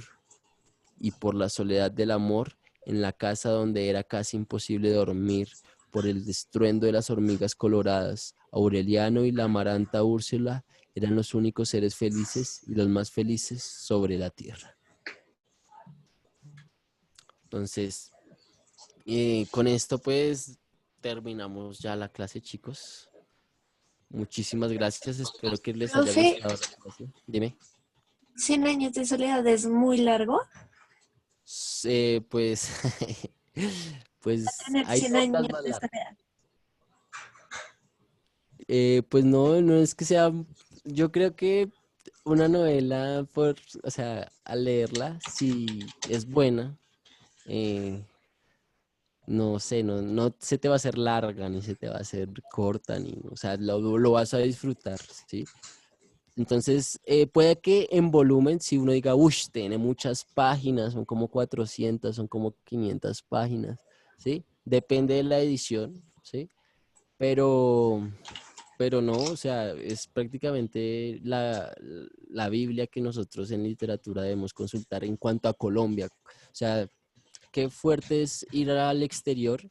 y por la soledad del amor, en la casa donde era casi imposible dormir, por el estruendo de las hormigas coloradas. Aureliano y la amaranta Úrsula eran los únicos seres felices y los más felices sobre la tierra. Entonces, con esto pues terminamos ya la clase, chicos. Muchísimas gracias, espero que les haya Profe, gustado la clase. Dime. 100 años de soledad es muy largo. Pues, pues Tener hay 100 novelas años más de largas. soledad. Pues no, no es que sea, yo creo que una novela, o sea, al leerla, si es buena, eh, no sé, no se te va a hacer larga, ni se te va a hacer corta, ni, o sea, lo vas a disfrutar, ¿sí? Entonces, puede que en volumen, si uno diga, uff, tiene muchas páginas, son como 400, son como 500 páginas, ¿sí? Depende de la edición, ¿sí? Pero, pero no, o sea, es prácticamente la Biblia que nosotros en literatura debemos consultar en cuanto a Colombia. O sea, qué fuerte es ir al exterior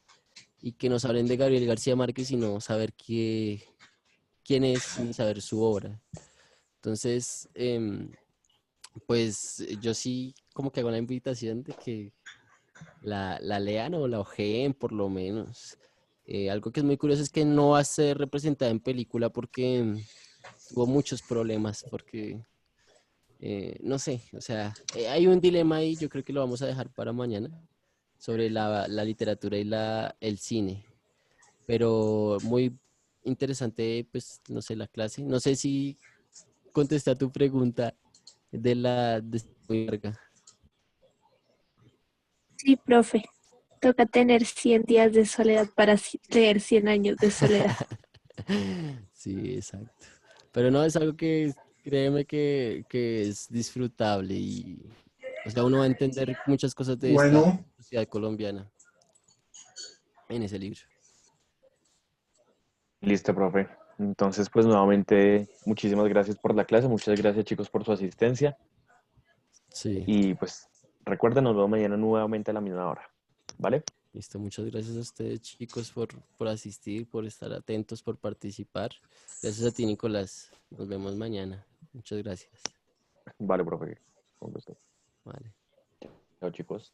y que nos hablen de Gabriel García Márquez y no saber quién es ni saber su obra. Entonces, pues yo sí como que hago la invitación de que la lean o la ojeen por lo menos. Algo que es muy curioso es que no va a ser representada en película porque tuvo muchos problemas, porque no sé, o sea, hay un dilema ahí, yo creo que lo vamos a dejar para mañana, sobre la literatura y el cine, pero muy interesante, pues, no sé, la clase. No sé si contesté a tu pregunta de muy larga. Sí, profe. Toca tener 100 días de soledad para leer 100 años de soledad. Sí, exacto. Pero no, es algo que créeme que es disfrutable y, o sea, uno va a entender muchas cosas de esta Bueno, sociedad colombiana en ese libro. Listo, profe. Entonces, pues nuevamente, muchísimas gracias por la clase, muchas gracias chicos por su asistencia Sí, y pues recuerden, nos vemos mañana nuevamente a la misma hora, ¿vale? listo. Muchas gracias a ustedes, chicos, por asistir, por estar atentos, por participar. Gracias a ti, Nicolás. Nos vemos mañana. Muchas gracias. Vale, profe. Con gusto. Vale. Chao, chicos.